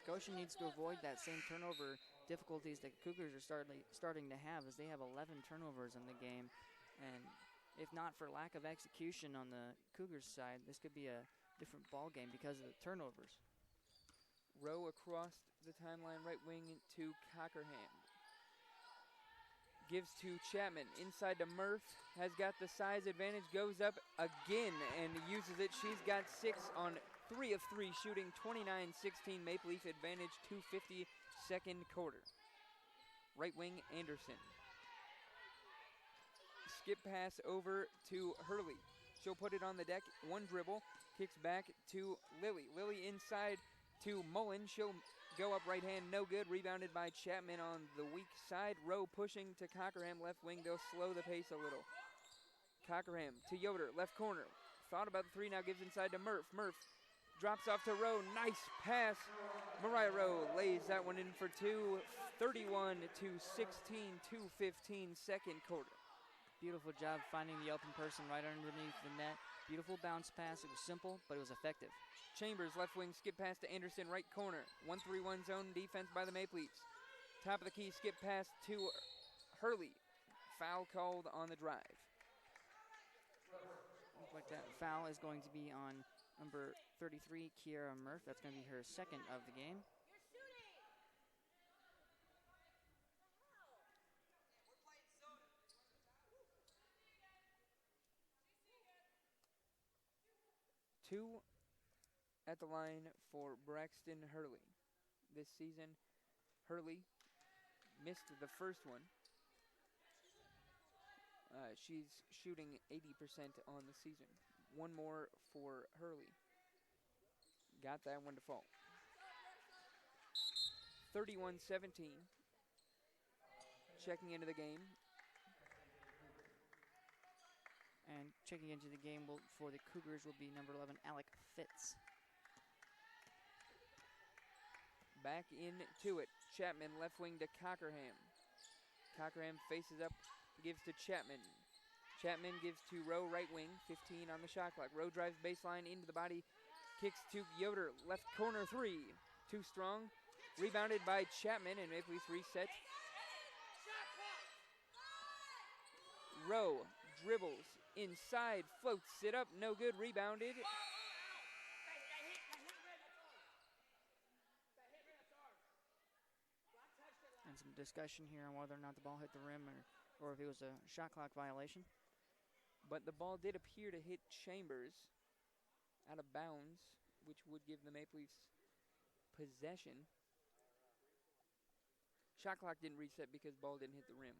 Goshen needs to avoid that same turnover difficulties that Cougars are starting to have, as they have 11 turnovers in the game. And if not for lack of execution on the Cougars side, this could be a different ball game because of the turnovers. Rowe across the timeline, right wing to Cockerham. Gives to Chapman, inside to Murph, has got the size advantage, goes up again and uses it. She's got 6 on 3 of 3, shooting 29-16, Maple Leaf advantage, 2:50, second quarter. Right wing, Anderson. Skip pass over to Hurley. She'll put it on the deck, one dribble, kicks back to Lilly. Lilly inside to Mullen. She'll go up right hand, no good. Rebounded by Chapman on the weak side. Rowe pushing to Cockerham, left wing. They'll slow the pace a little. Cockerham to Yoder, left corner. Thought about the 3, now gives inside to Murph. Murph drops off to Rowe. Nice pass. Mariah Rowe lays that one in for 2. 31-16, 2:15, second quarter. Beautiful job finding the open person right underneath the net. Beautiful bounce pass. It was simple, but it was effective. Chambers, left wing, skip pass to Anderson, right corner. 1-3-1 zone defense by the Maple Leafs. Top of the key, skip pass to Hurley. Foul called on the drive. Looks like that foul is going to be on number 33, Kiara Murph. That's going to be her 2nd of the game. Two at the line for Braxton Hurley. This season, Hurley missed the first one. She's shooting 80% on the season. One more for Hurley. Got that one to fall. 31-17. Checking into the game. And checking into the game for the Cougars will be number 11, Alec Fitz. Back into it. Chapman, left wing to Cockerham. Cockerham faces up, gives to Chapman. Chapman gives to Rowe, right wing, 15 on the shot clock. Rowe drives baseline into the body, kicks to Yoder, left corner 3. Too strong. Rebounded by Chapman, and Maple Leafs reset. Rowe dribbles inside, floats it up, no good, rebounded. And some discussion here on whether or not the ball hit the rim or if it was a shot clock violation. But the ball did appear to hit Chambers out of bounds, which would give the Maple Leafs possession. Shot clock didn't reset because ball didn't hit the rim.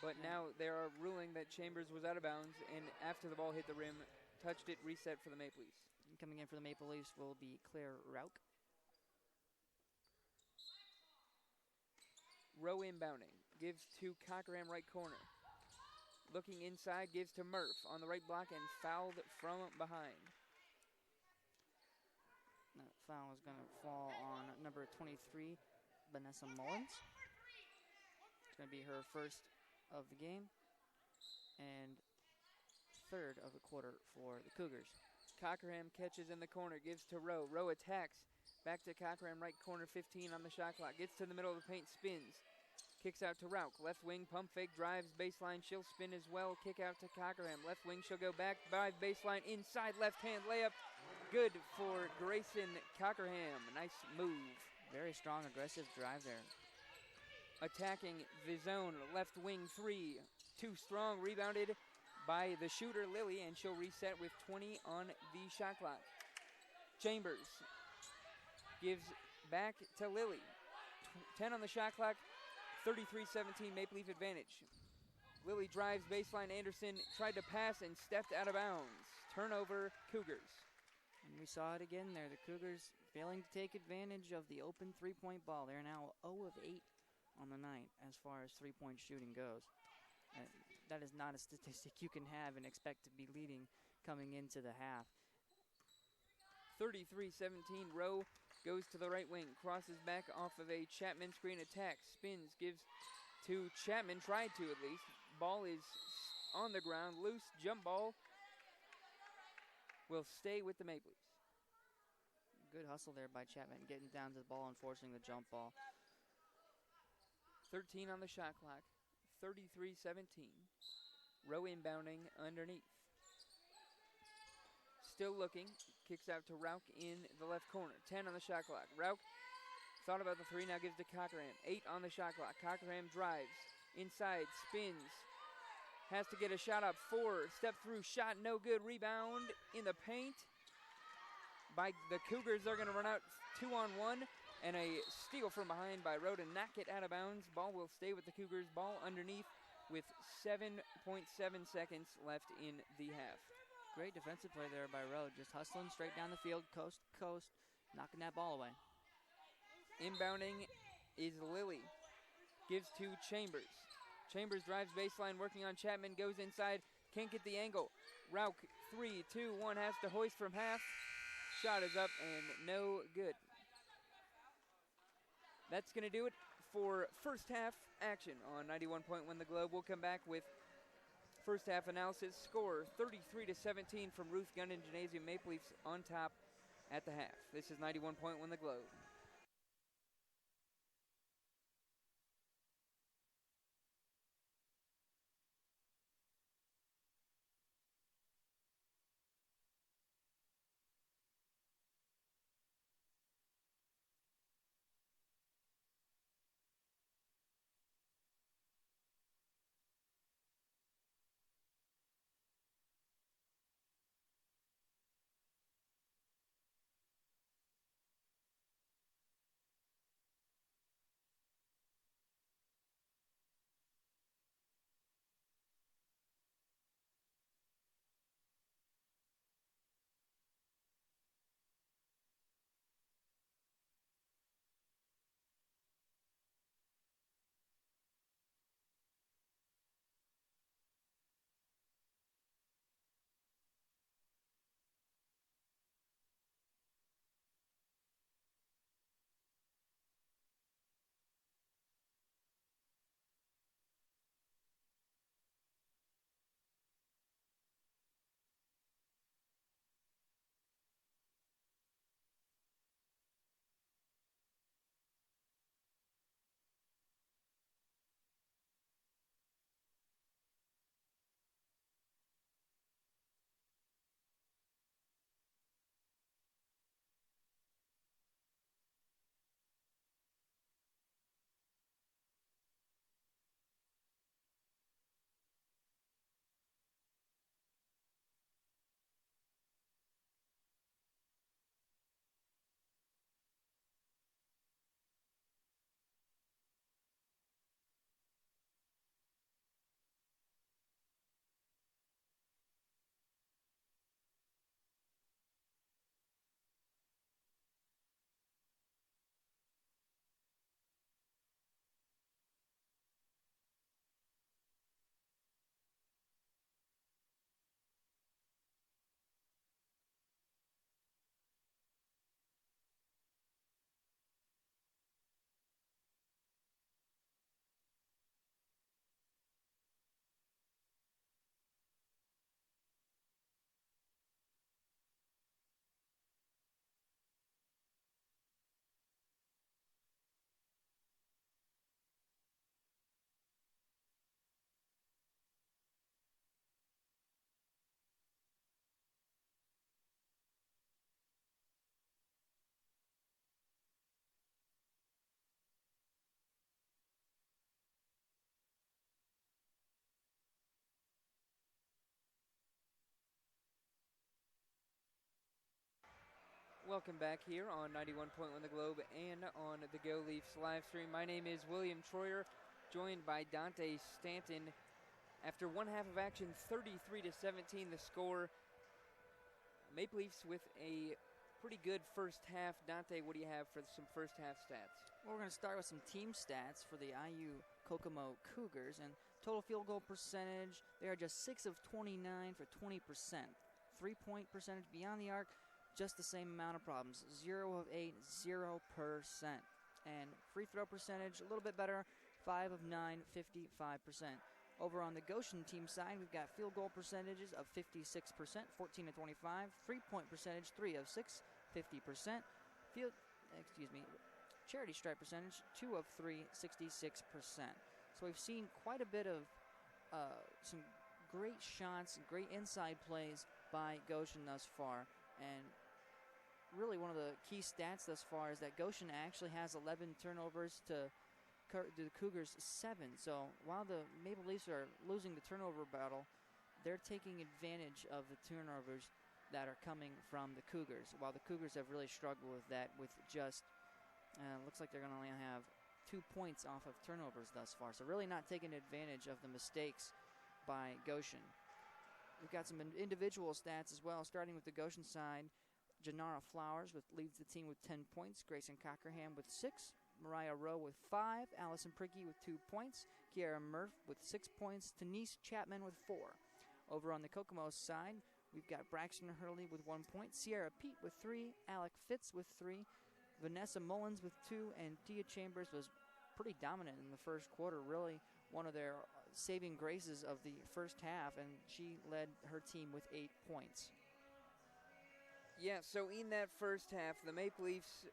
But now they are ruling that Chambers was out of bounds, and after the ball hit the rim, touched it, reset for the Maple Leafs. And coming in for the Maple Leafs will be Claire Rauch. Rowe inbounding, gives to Cockerham, right corner. Looking inside, gives to Murph on the right block and fouled from behind. That foul is going to fall on number 23, Vanessa Mullins. It's going to be her 1st of the game and 3rd of the quarter for the Cougars. Cockerham catches in the corner, gives to Rowe. Rowe attacks, back to Cockerham, right corner, 15 on the shot clock. Gets to the middle of the paint, spins. Kicks out to Rauch, left wing, pump fake, drives baseline. She'll spin as well, kick out to Cockerham. Left wing, she'll go back, drive baseline, inside, left hand layup. Good for Grayson Cockerham. Nice move. Very strong, aggressive drive there. attacking the zone. Left wing 3, too strong, rebounded by the shooter Lily, and she'll reset with 20 on the shot clock. Chambers gives back to Lily. 10 on the shot clock, 33-17 Maple Leaf advantage. Lily drives baseline. Anderson tried to pass and stepped out of bounds. Turnover, Cougars. And we saw it again there. The Cougars failing to take advantage of the open three-point ball. They're now 0 of 8 on the night as far as three-point shooting goes. That is not a statistic you can have and expect to be leading coming into the half. 33-17, Rowe goes to the right wing, crosses back off of a Chapman screen attack, spins, gives to Chapman, tried to at least. Ball is on the ground, loose, jump ball will stay with the Maple Leafs. Good hustle there by Chapman, getting down to the ball and forcing the jump ball. 13 on the shot clock, 33-17. Rowe inbounding underneath. Still looking, kicks out to Rauch in the left corner. 10 on the shot clock. Rauch thought about the 3, now gives to Cockerham. 8 on the shot clock. Cockerham drives, inside, spins, has to get a shot up. 4, step through, shot, no good. Rebound in the paint by the Cougars. They're going to run out 2-on-1, and a steal from behind by Rowe to knock it out of bounds. Ball will stay with the Cougars. Ball underneath with 7.7 seconds left in the half. Great defensive play there by Rowe, just hustling straight down the field, coast to coast, knocking that ball away. Inbounding is Lily. Gives to Chambers. Chambers drives baseline, working on Chapman, goes inside, can't get the angle. Rauch, 3, 2, 1, has to hoist from half. Shot is up and no good. That's going to do it for first half action on 91.1 The Globe. We'll come back with first half analysis. Score 33-17 from Ruth Gunn Gymnasium. Maple Leafs on top at the half. This is 91.1 The Globe. Welcome back here on 91.1 The Globe and on the Go Leafs live stream. My name is William Troyer, joined by Dante Stanton. After one half of action, 33-17 the score. Maple Leafs with a pretty good first half. Dante, what do you have for some first half stats? Well, we're going to start with some team stats for the IU Kokomo Cougars. And total field goal percentage, they are just 6 of 29 for 20%. 3-point percentage beyond the arc, just the same amount of problems. 0 of 8, 0%. And free throw percentage, a little bit better, 5 of 9, 55%. Over on the Goshen team side, we've got field goal percentages of 56%, 14 of 25. 3-point percentage, 3 of 6, 50%. Charity stripe percentage, 2 of 3, 66%. So we've seen quite a bit of some great shots, great inside plays by Goshen thus far. And really one of the key stats thus far is that Goshen actually has 11 turnovers to the Cougars 7. So while the Maple Leafs are losing the turnover battle, they're taking advantage of the turnovers that are coming from the Cougars, while the Cougars have really struggled with that, with just looks like they're going to only have 2 points off of turnovers thus far. So really not taking advantage of the mistakes by Goshen. We've got some individual stats as well, starting with the Goshen side. Janara Flowers leads the team with 10 points. Grayson Cockerham with 6. Mariah Rowe with 5. Allison Prickey with 2 points. Kiara Murph with 6 points. Denise Chapman with 4. Over on the Kokomo side, we've got Braxton Hurley with 1 point. Sierra Pete with 3. Alec Fitz with 3. Vanessa Mullins with 2. And Tia Chambers was pretty dominant in the first quarter. Really one of their saving graces of the first half, and she led her team with 8 points. Yeah, so in that first half, the Maple Leafs,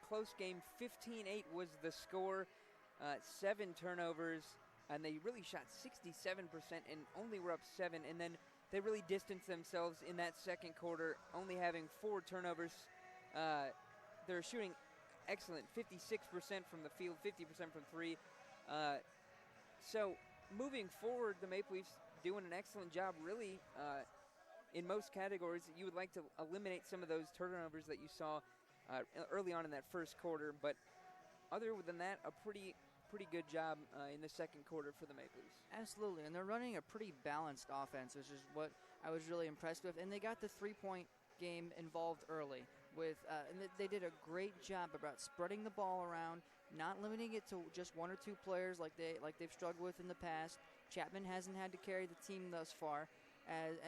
close game, 15-8 was the score, 7 turnovers, and they really shot 67% and only were up 7, and then they really distanced themselves in that second quarter, only having 4 turnovers. They're shooting excellent, 56% from the field, 50% from 3. So moving forward, the Maple Leafs doing an excellent job, really, in most categories. You would like to eliminate some of those turnovers that you saw early on in that first quarter, but other than that, a pretty good job in the second quarter for the Maple Leafs. Absolutely, and they're running a pretty balanced offense, which is what I was really impressed with. And they got the 3-point game involved early with, and they did a great job about spreading the ball around, not limiting it to just 1 or 2 players like they've struggled with in the past. Chapman hasn't had to carry the team thus far, and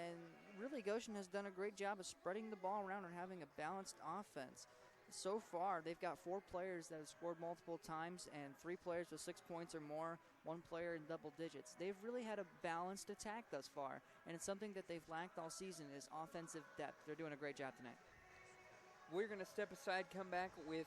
really Goshen has done a great job of spreading the ball around and having a balanced offense. So far, they've got 4 players that have scored multiple times and 3 players with 6 points or more, 1 player in double digits. They've really had a balanced attack thus far, and it's something that they've lacked all season is offensive depth. They're doing a great job tonight. We're going to step aside, come back with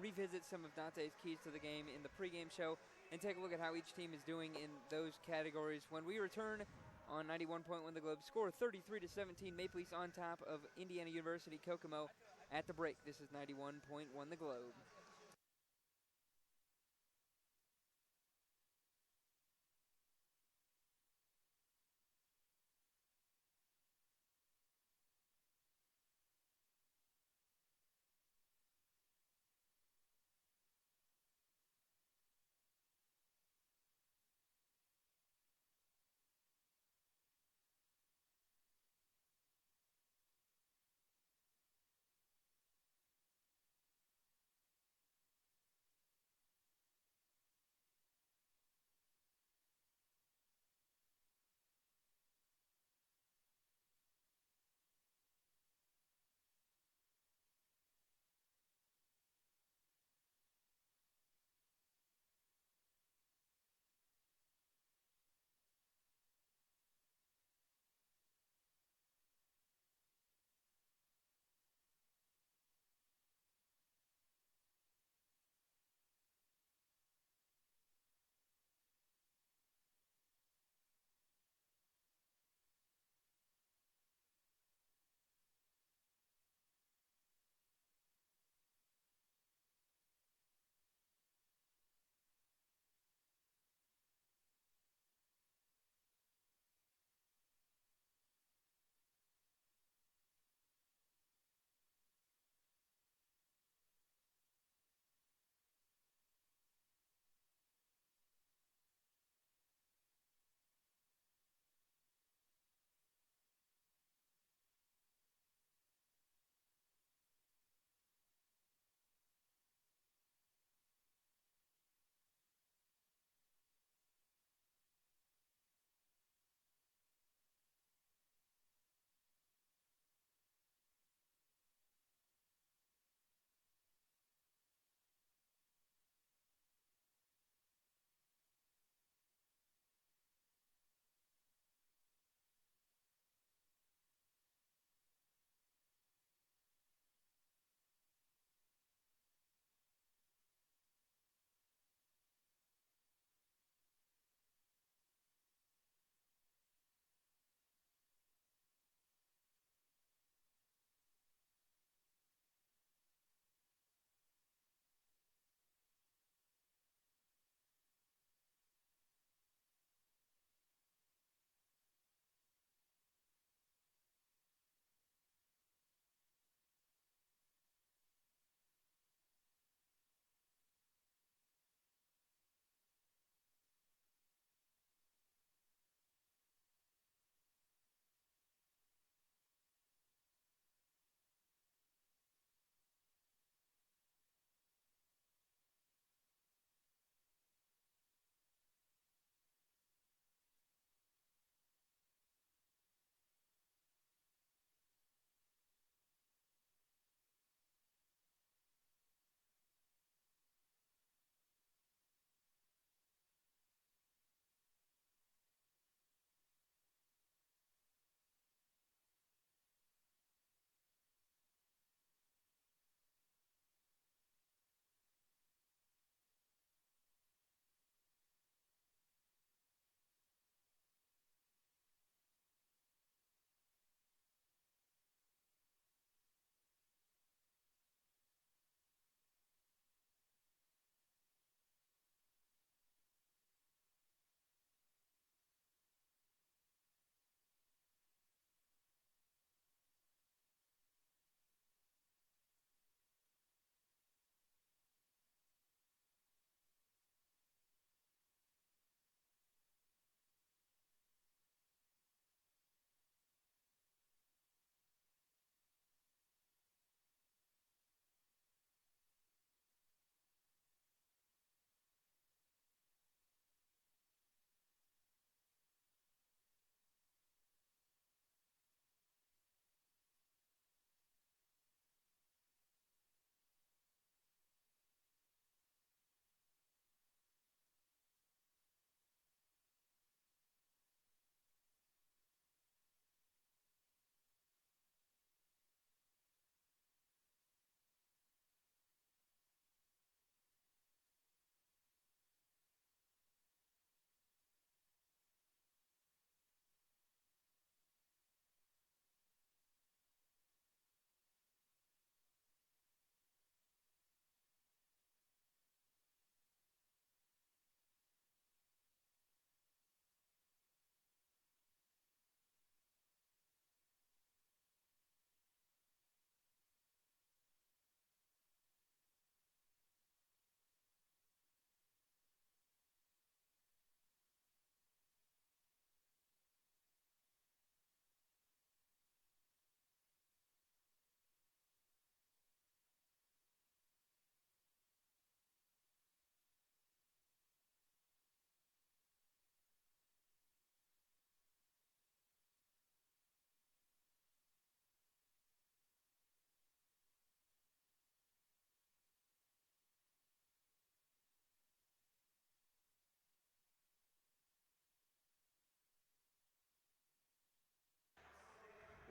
revisit some of Dante's keys to the game in the pregame show, and take a look at how each team is doing in those categories. When we return on 91.1 The Globe, score 33-17, Maple Leafs on top of Indiana University Kokomo at the break. This is 91.1 The Globe.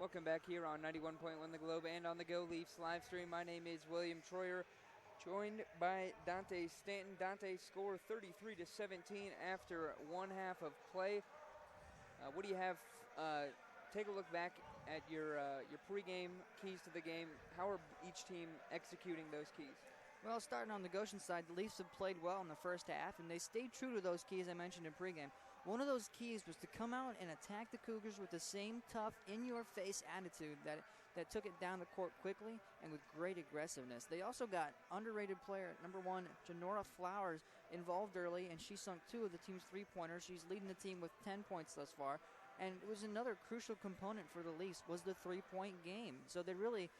Welcome back here on 91.1 The Globe and on the Go Leafs live stream. My name is William Troyer, joined by Dante Stanton. Dante scored 33-17 after one half of play. What do you have? Take a look back at your pregame keys to the game. How are each team executing those keys? Well, starting on the Goshen side, the Leafs have played well in the first half, and they stayed true to those keys I mentioned in pregame. One of those keys was to come out and attack the Cougars with the same tough, in-your-face attitude that took it down the court quickly and with great aggressiveness. They also got underrated player number 1, Janora Flowers, involved early, and she sunk 2 of the team's three-pointers. She's leading the team with 10 points thus far, and it was another crucial component for the Leafs was the three-point game. So they really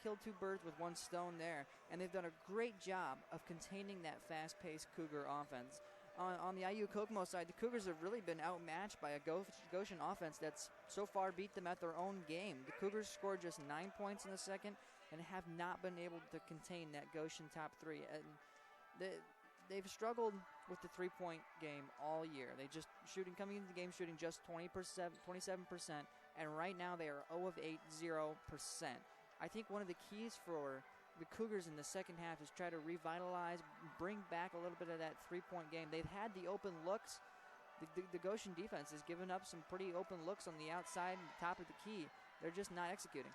killed 2 birds with 1 stone there, and they've done a great job of containing that fast-paced Cougar offense. On the IU Kokomo side, the Cougars have really been outmatched by a Goshen offense that's so far beat them at their own game. The Cougars scored just 9 points in the second and have not been able to contain that Goshen top 3. And they've struggled with the three-point game all year. They just coming into the game shooting just 27%, and right now they are 0 of 8, 0%. I think one of the keys for the Cougars in the second half is try to revitalize, bring back a little bit of that three-point game. They've had the open looks. The Goshen defense has given up some pretty open looks on the outside and top of the key. They're just not executing.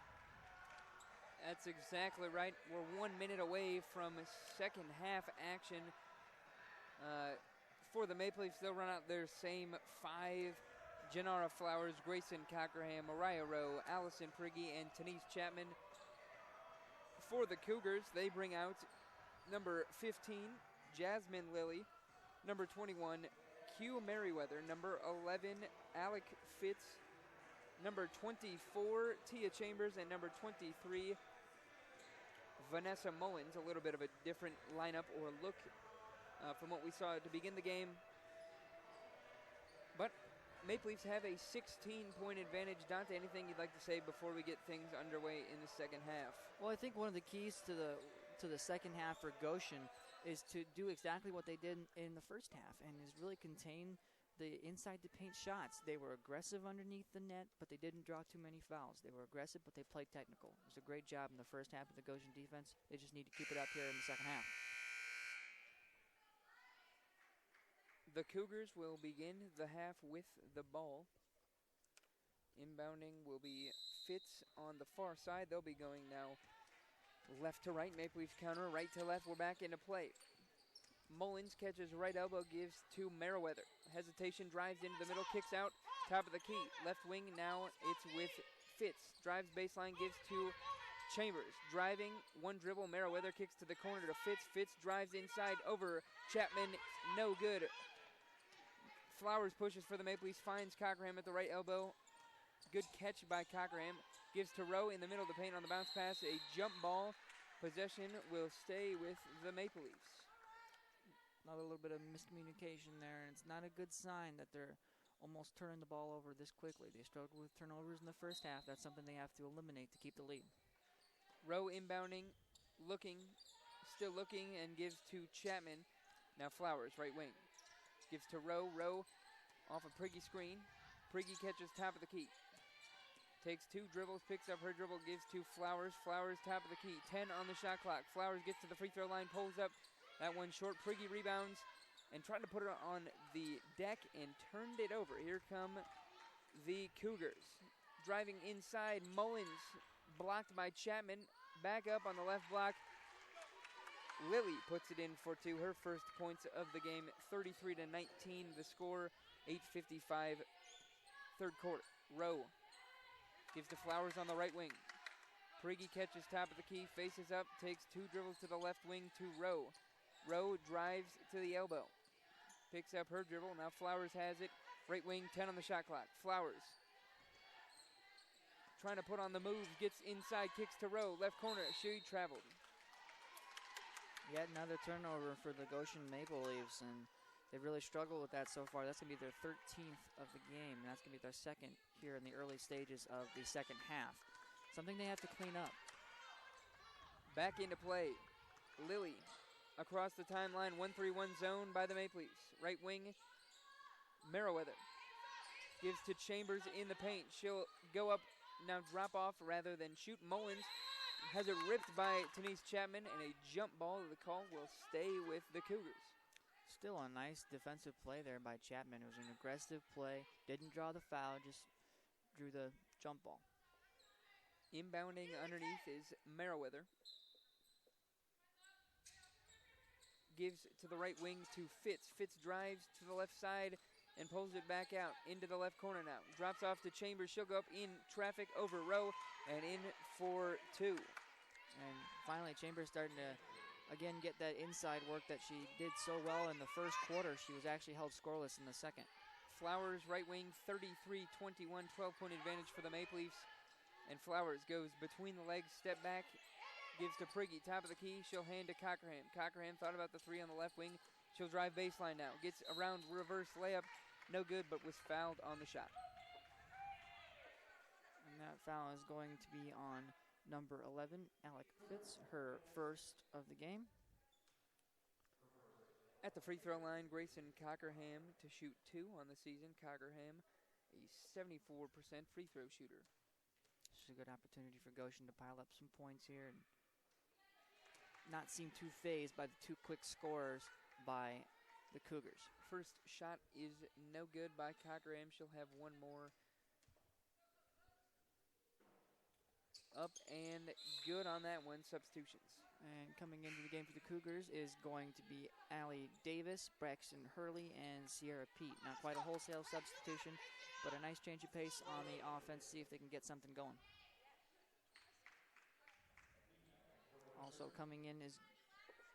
That's exactly right. We're 1 minute away from second half action. For the Maple Leafs, they'll run out their same 5. Janara Flowers, Grayson Cockerham, Mariah Rowe, Allison Prigge, and Denise Chapman. For the Cougars, they bring out number 15, Jasmine Lilly, number 21, Q Merriweather, number 11, Alec Fitz, number 24, Tia Chambers, and number 23, Vanessa Mullins. A little bit of a different lineup or look from what we saw to begin the game. But Maple Leafs have a 16-point advantage. Dante, anything you'd like to say before we get things underway in the second half? Well, I think one of the keys to the second half for Goshen is to do exactly what they did in the first half, and is really contain the inside the paint shots. They were aggressive underneath the net, but they didn't draw too many fouls. They were aggressive, but they played technical. It was a great job in the first half of the Goshen defense. They just need to keep it up here in the second half. The Cougars will begin the half with the ball. Inbounding will be Fitz on the far side. They'll be going now left to right. Maple Leafs counter, right to left. We're back into play. Mullins catches right elbow, gives to Merriweather. Hesitation, drives into the middle, kicks out, top of the key. Left wing, now it's with Fitz. Drives baseline, gives to Chambers. Driving, one dribble, Merriweather kicks to the corner to Fitz. Fitz drives inside over Chapman, no good. Flowers pushes for the Maple Leafs, finds Cockerham at the right elbow. Good catch by Cockerham. Gives to Rowe in the middle of the paint on the bounce pass. A jump ball. Possession will stay with the Maple Leafs. Another little bit of miscommunication there, and it's not a good sign that they're almost turning the ball over this quickly. They struggled with turnovers in the first half. That's something they have to eliminate to keep the lead. Rowe inbounding, still looking, and gives to Chapman. Now Flowers, right wing. Gives to Rowe. Rowe off a Prigge screen. Prigge catches top of the key. Takes 2 dribbles, picks up her dribble, gives to Flowers. Flowers top of the key. 10 on the shot clock. Flowers gets to the free throw line, pulls up. That one short. Prigge rebounds and tried to put it on the deck and turned it over. Here come the Cougars. Driving inside, Mullins blocked by Chapman. Back up on the left block. Lilly puts it in for 2, her first points of the game, 33-19 the score, 8:55 third quarter. Rowe gives to Flowers on the right wing. Prigge catches top of the key, faces up, takes 2 dribbles to the left wing to Rowe. Rowe drives to the elbow, picks up her dribble, now Flowers has it, right wing, 10 on the shot clock. Flowers trying to put on the move, gets inside, kicks to Rowe, left corner, she traveled. Yet another turnover for the Goshen Maple Leafs, and they've really struggled with that so far. That's going to be their 13th of the game, and that's going to be their second here in the early stages of the second half. Something they have to clean up. Back into play. Lilly across the timeline, 1-3-1 zone by the Maple Leafs. Right wing, Merriweather gives to Chambers in the paint. She'll go up now drop off rather than shoot. Mullins has it ripped by Denise Chapman, and a jump ball. The call will stay with the Cougars. Still a nice defensive play there by Chapman. It was an aggressive play. Didn't draw the foul, just drew the jump ball. Inbounding underneath is Merriweather. Gives to the right wing to Fitz. Fitz drives to the left side and pulls it back out into the left corner now. Drops off to Chambers. She'll go up in traffic over Rowe and in for two. And finally, Chambers starting to, again, get that inside work that she did so well in the first quarter. She was actually held scoreless in the second. Flowers, right wing, 33-21, 12-point advantage for the Maple Leafs. And Flowers goes between the legs, step back, gives to Prigge, top of the key. She'll hand to Cockerham. Cockerham thought about the three on the left wing. She'll drive baseline now. Gets around reverse layup. No good, but was fouled on the shot. And that foul is going to be on number 11, Alec Fitz, her first of the game. At the free throw line, Grayson Cockerham to shoot 2 on the season. Cockerham, a 74% free throw shooter. This is a good opportunity for Goshen to pile up some points here and not seem too phased by the two quick scores by the Cougars. First shot is no good by Cockerham. She'll have one more. Up and good on that one. Substitutions. And coming into the game for the Cougars is going to be Allie Davis, Braxton Hurley, and Sierra Pete. Not quite a wholesale substitution, but a nice change of pace on the offense. See if they can get something going. Also coming in is,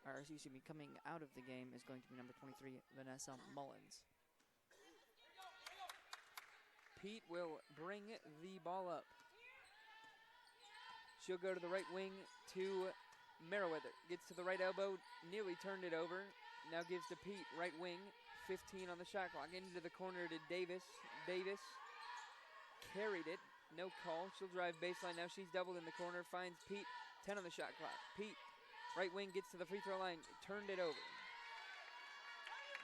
or excuse me, coming out of the game is going to be number 23, Vanessa Mullins. Pete will bring the ball up. She'll go to the right wing to Merriweather. Gets to the right elbow, nearly turned it over. Now gives to Pete, right wing, 15 on the shot clock. Into the corner to Davis. Davis carried it, no call. She'll drive baseline. Now she's doubled in the corner, finds Pete. 10 on the shot clock. Pete, right wing, gets to the free throw line, turned it over.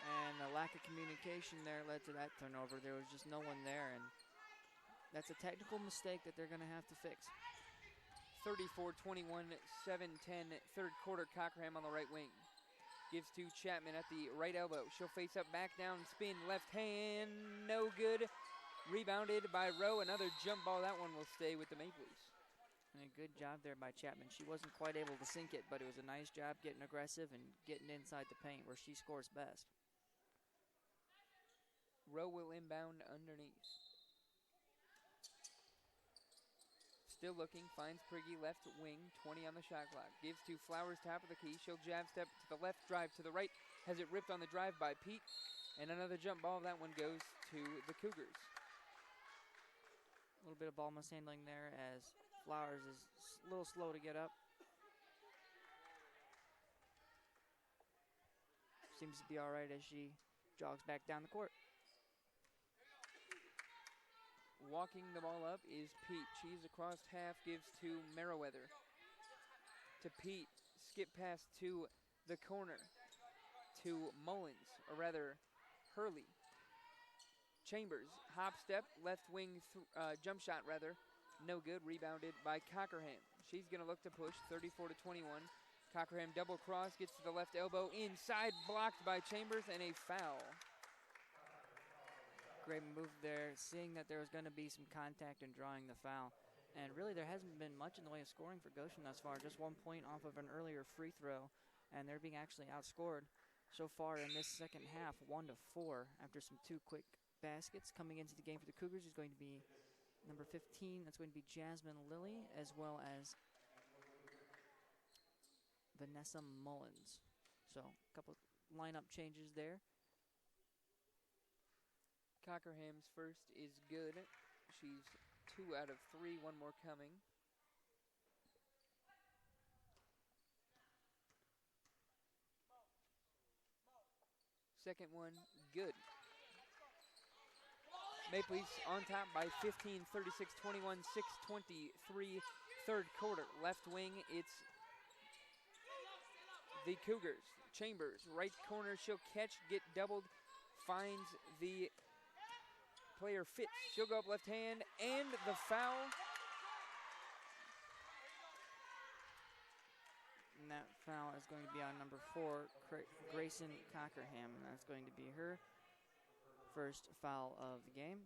And the lack of communication there led to that turnover. There was just no one there, and that's a technical mistake that they're going to have to fix. 34-21, 7-10, third quarter. Cockerham on the right wing. Gives to Chapman at the right elbow. She'll face up, back down, spin, left hand, no good. Rebounded by Rowe. Another jump ball. That one will stay with the Maple Leafs. And a good job there by Chapman. She wasn't quite able to sink it, but it was a nice job getting aggressive and getting inside the paint where she scores best. Rowe will inbound underneath. Still looking, finds Prigge left wing, 20 on the shot clock. Gives to Flowers, top of the key. She'll jab step to the left, drive to the right. Has it ripped on the drive by Pete. And another jump ball. That one goes to the Cougars. A little bit of ball mishandling there as Flowers is a little slow to get up. Seems to be all right as she jogs back down the court. Walking the ball up is Pete. She's across half, gives to Merriweather. To Pete, skip pass to the corner. To Mullins, or rather Hurley. Chambers, hop step, left wing, jump shot rather. No good, rebounded by Cockerham. She's going to look to push, 34-21. Cockerham double cross, gets to the left elbow, inside, blocked by Chambers, and a foul. Great move there, seeing that there was going to be some contact and drawing the foul. And really there hasn't been much in the way of scoring for Goshen thus far, just 1 point off of an earlier free throw, and they're being actually outscored so far in this second half, 1-4, after some 2 quick baskets. Coming into the game for the Cougars is going to be number 15, that's going to be Jasmine Lilly, as well as Vanessa Mullins. So a couple lineup changes there. Cockerham's first is good. She's 2 out of 3, 1 more coming. Second one, good. Maple Leafs on top by 15, 36-21, 6:23, third quarter. Left wing, it's the Cougars. Chambers, right corner, she'll catch, get doubled, finds the player Fitz. She'll go up left hand, and the foul foul is going to be on number 4, Grayson Cockerham, and that's going to be her first foul of the game,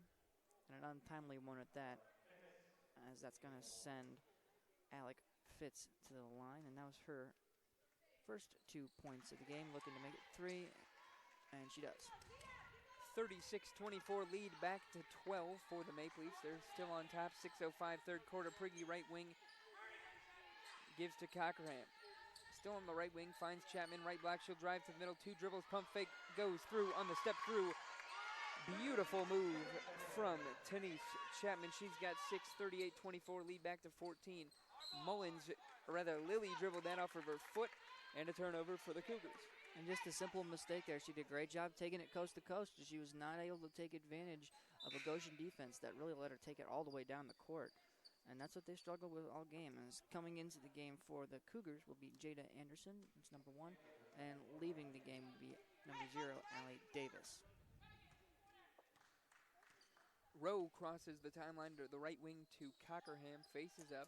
and an untimely one at that, as that's going to send Alec Fitz to the line, and that was her first 2 points of the game, looking to make it 3, and she does. 36-24 lead back to 12 for the Maple Leafs. They're still on top. 6:05 third quarter. Prigge right wing gives to Cockerham. Still on the right wing, finds Chapman. Right block, she'll drive to the middle. 2 dribbles, pump fake, goes through on the step through. Beautiful move from Denise Chapman. She's got 6, 38-24 lead back to 14. Lily dribbled that off of her foot, and a turnover for the Cougars. And just a simple mistake there. She did a great job taking it coast to coast. She was not able to take advantage of a Goshen defense that really let her take it all the way down the court. And that's what they struggled with all game. And coming into the game for the Cougars will be Jada Anderson, who's number 1. And leaving the game will be number 0, Allie Davis. Rowe crosses the timeline to the right wing to Cockerham, faces up.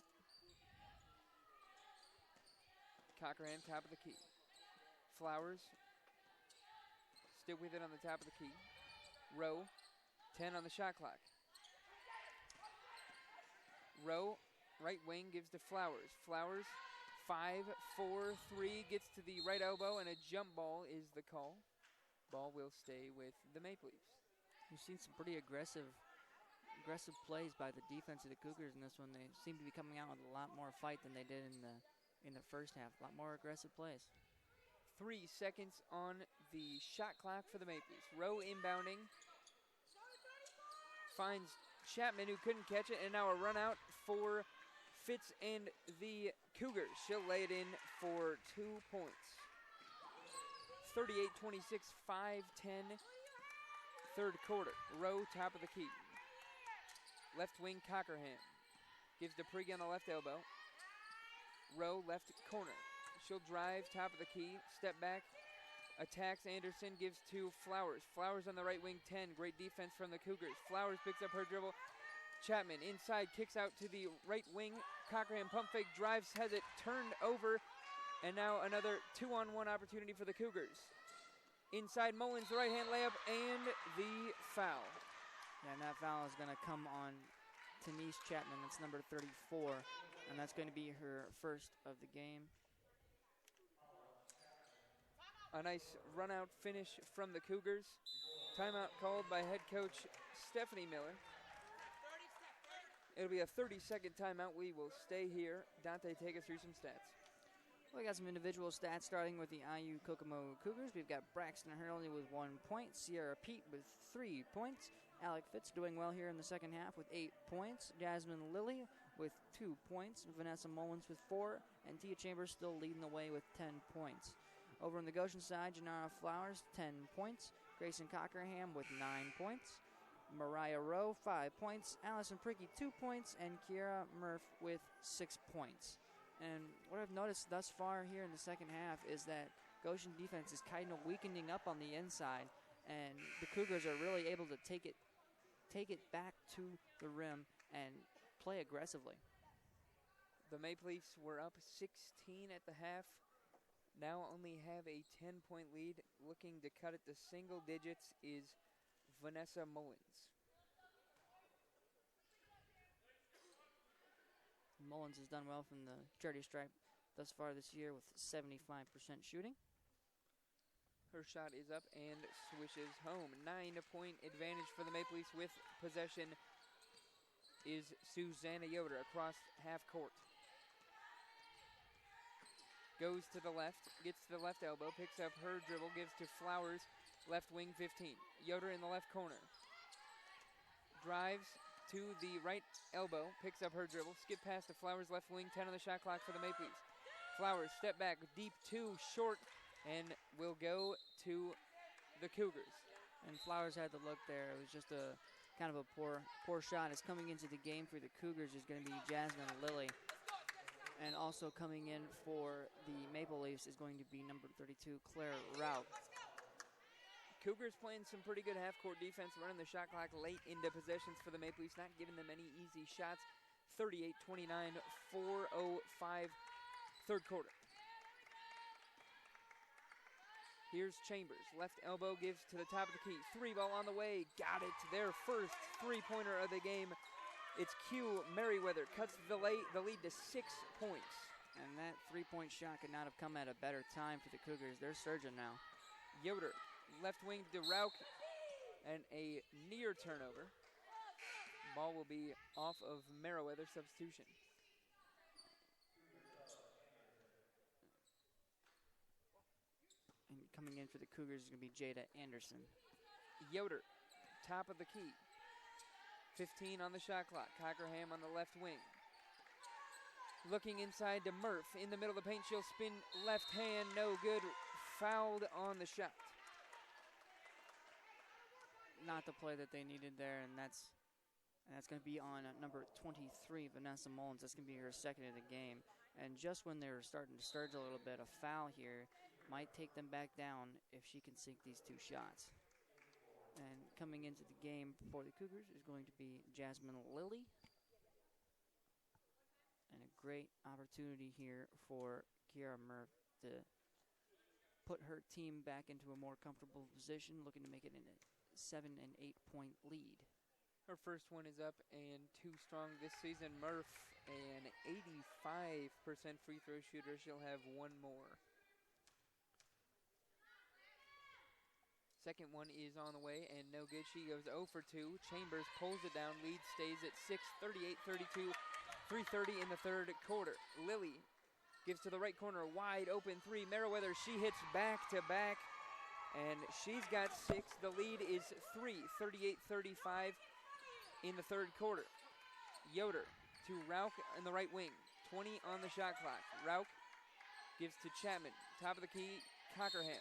Cockerham, top of the key. Flowers, still with it on the top of the key. Rowe, 10 on the shot clock. Rowe, right wing, gives to Flowers. Flowers, 5, 4, 3, gets to the right elbow, and a jump ball is the call. Ball will stay with the Maple Leafs. We've seen some pretty aggressive plays by the defense of the Cougars in this one. They seem to be coming out with a lot more fight than they did in the first half. A lot more aggressive plays. 3 seconds on the shot clock for the Maple Leafs. Rowe inbounding. Finds Chapman, who couldn't catch it, and now a run out for Fitz and the Cougars. She'll lay it in for 2 points. 38-26, 5:10, third quarter. Rowe, top of the key. Left wing, Cockerham. Gives to Prigge on the left elbow. Rowe, left corner. She'll drive, top of the key, step back, attacks Anderson, gives to Flowers. Flowers on the right wing, 10. Great defense from the Cougars. Flowers picks up her dribble. Chapman inside, kicks out to the right wing. Cockerham pump fake, drives, has it turned over, and now another 2-on-1 opportunity for the Cougars. Inside Mullins, the right-hand layup, and the foul. Yeah, and that foul is going to come on Denise Chapman. That's number 34, and that's going to be her first of the game. A nice run-out finish from the Cougars. Timeout called by head coach Stephanie Miller. It'll be a 30-second timeout. We will stay here. Dante, take us through some stats. We got some individual stats starting with the IU Kokomo Cougars. We've got Braxton Hurley with 1 point, Sierra Pete with 3 points, Alec Fitz doing well here in the second half with 8 points, Jasmine Lilly with 2 points, Vanessa Mullins with 4, and Tia Chambers still leading the way with 10 points. Over on the Goshen side, Janara Flowers, 10 points. Grayson Cockerham with 9 points. Mariah Rowe, 5 points. Allison Prigge, 2 points. And Kiera Murph with 6 points. And what I've noticed thus far here in the second half is that Goshen defense is kind of weakening up on the inside. And the Cougars are really able to take it back to the rim and play aggressively. The Maple Leafs were up 16 at the half. Now only have a 10-point lead. Looking to cut it to single digits is Vanessa Mullins. Mullins has done well from the charity stripe thus far this year with 75% shooting. Her shot is up and swishes home. 9-point advantage for the Maple Leafs with possession is Susanna Yoder across half court. Goes to the left, gets to the left elbow, picks up her dribble, gives to Flowers, left wing 15. Yoder in the left corner. Drives to the right elbow, picks up her dribble, skip past to Flowers, left wing, 10 on the shot clock for the Maple Leafs. Flowers, step back, deep 2, short, and will go to the Cougars. And Flowers had the look there. It was just a kind of a poor shot. It's coming into the game for the Cougars is going to be Jasmine Lilly. And also coming in for the Maple Leafs is going to be number 32, Claire Rout. Cougars playing some pretty good half-court defense, running the shot clock late into possessions for the Maple Leafs, not giving them any easy shots. 38-29, 4:05, third quarter. Here's Chambers. Left elbow gives to the top of the key. 3-ball on the way. Got it. Their first three-pointer of the game. It's Q Merriweather. Cuts the lead to 6 points. And that three-point shot could not have come at a better time for the Cougars. They're surging now. Yoder. Left wing to Rauch. And a near turnover. Ball will be off of Merriweather substitution. And coming in for the Cougars is going to be Jada Anderson. Yoder, top of the key. 15 on the shot clock. Cockerham on the left wing. Looking inside to Murph. In the middle of the paint, she'll spin left hand. No good. Fouled on the shot. Not the play that they needed there, and that's going to be on number 23, Vanessa Mullins. That's going to be her second of the game. And just when they're starting to surge a little bit, a foul here might take them back down if she can sink these 2 shots. And coming into the game for the Cougars is going to be Jasmine Lilly. And a great opportunity here for Kiara Murph to put her team back into a more comfortable position, looking to make it in a 7 and 8 point lead. Her first one is up and 2 strong this season. Murph, an 85% free throw shooter. She'll have 1 more. Second one is on the way and no good. She goes 0 for 2. Chambers pulls it down. Lead stays at 6, 38-32. 3:30 in the third quarter. Lilly gives to the right corner. Wide open 3. Merriweather, she hits back to back. And she's got 6. The lead is 3, 38-35 in the third quarter. Yoder to Rauch in the right wing. 20 on the shot clock. Rauch gives to Chapman. Top of the key, Cockerham.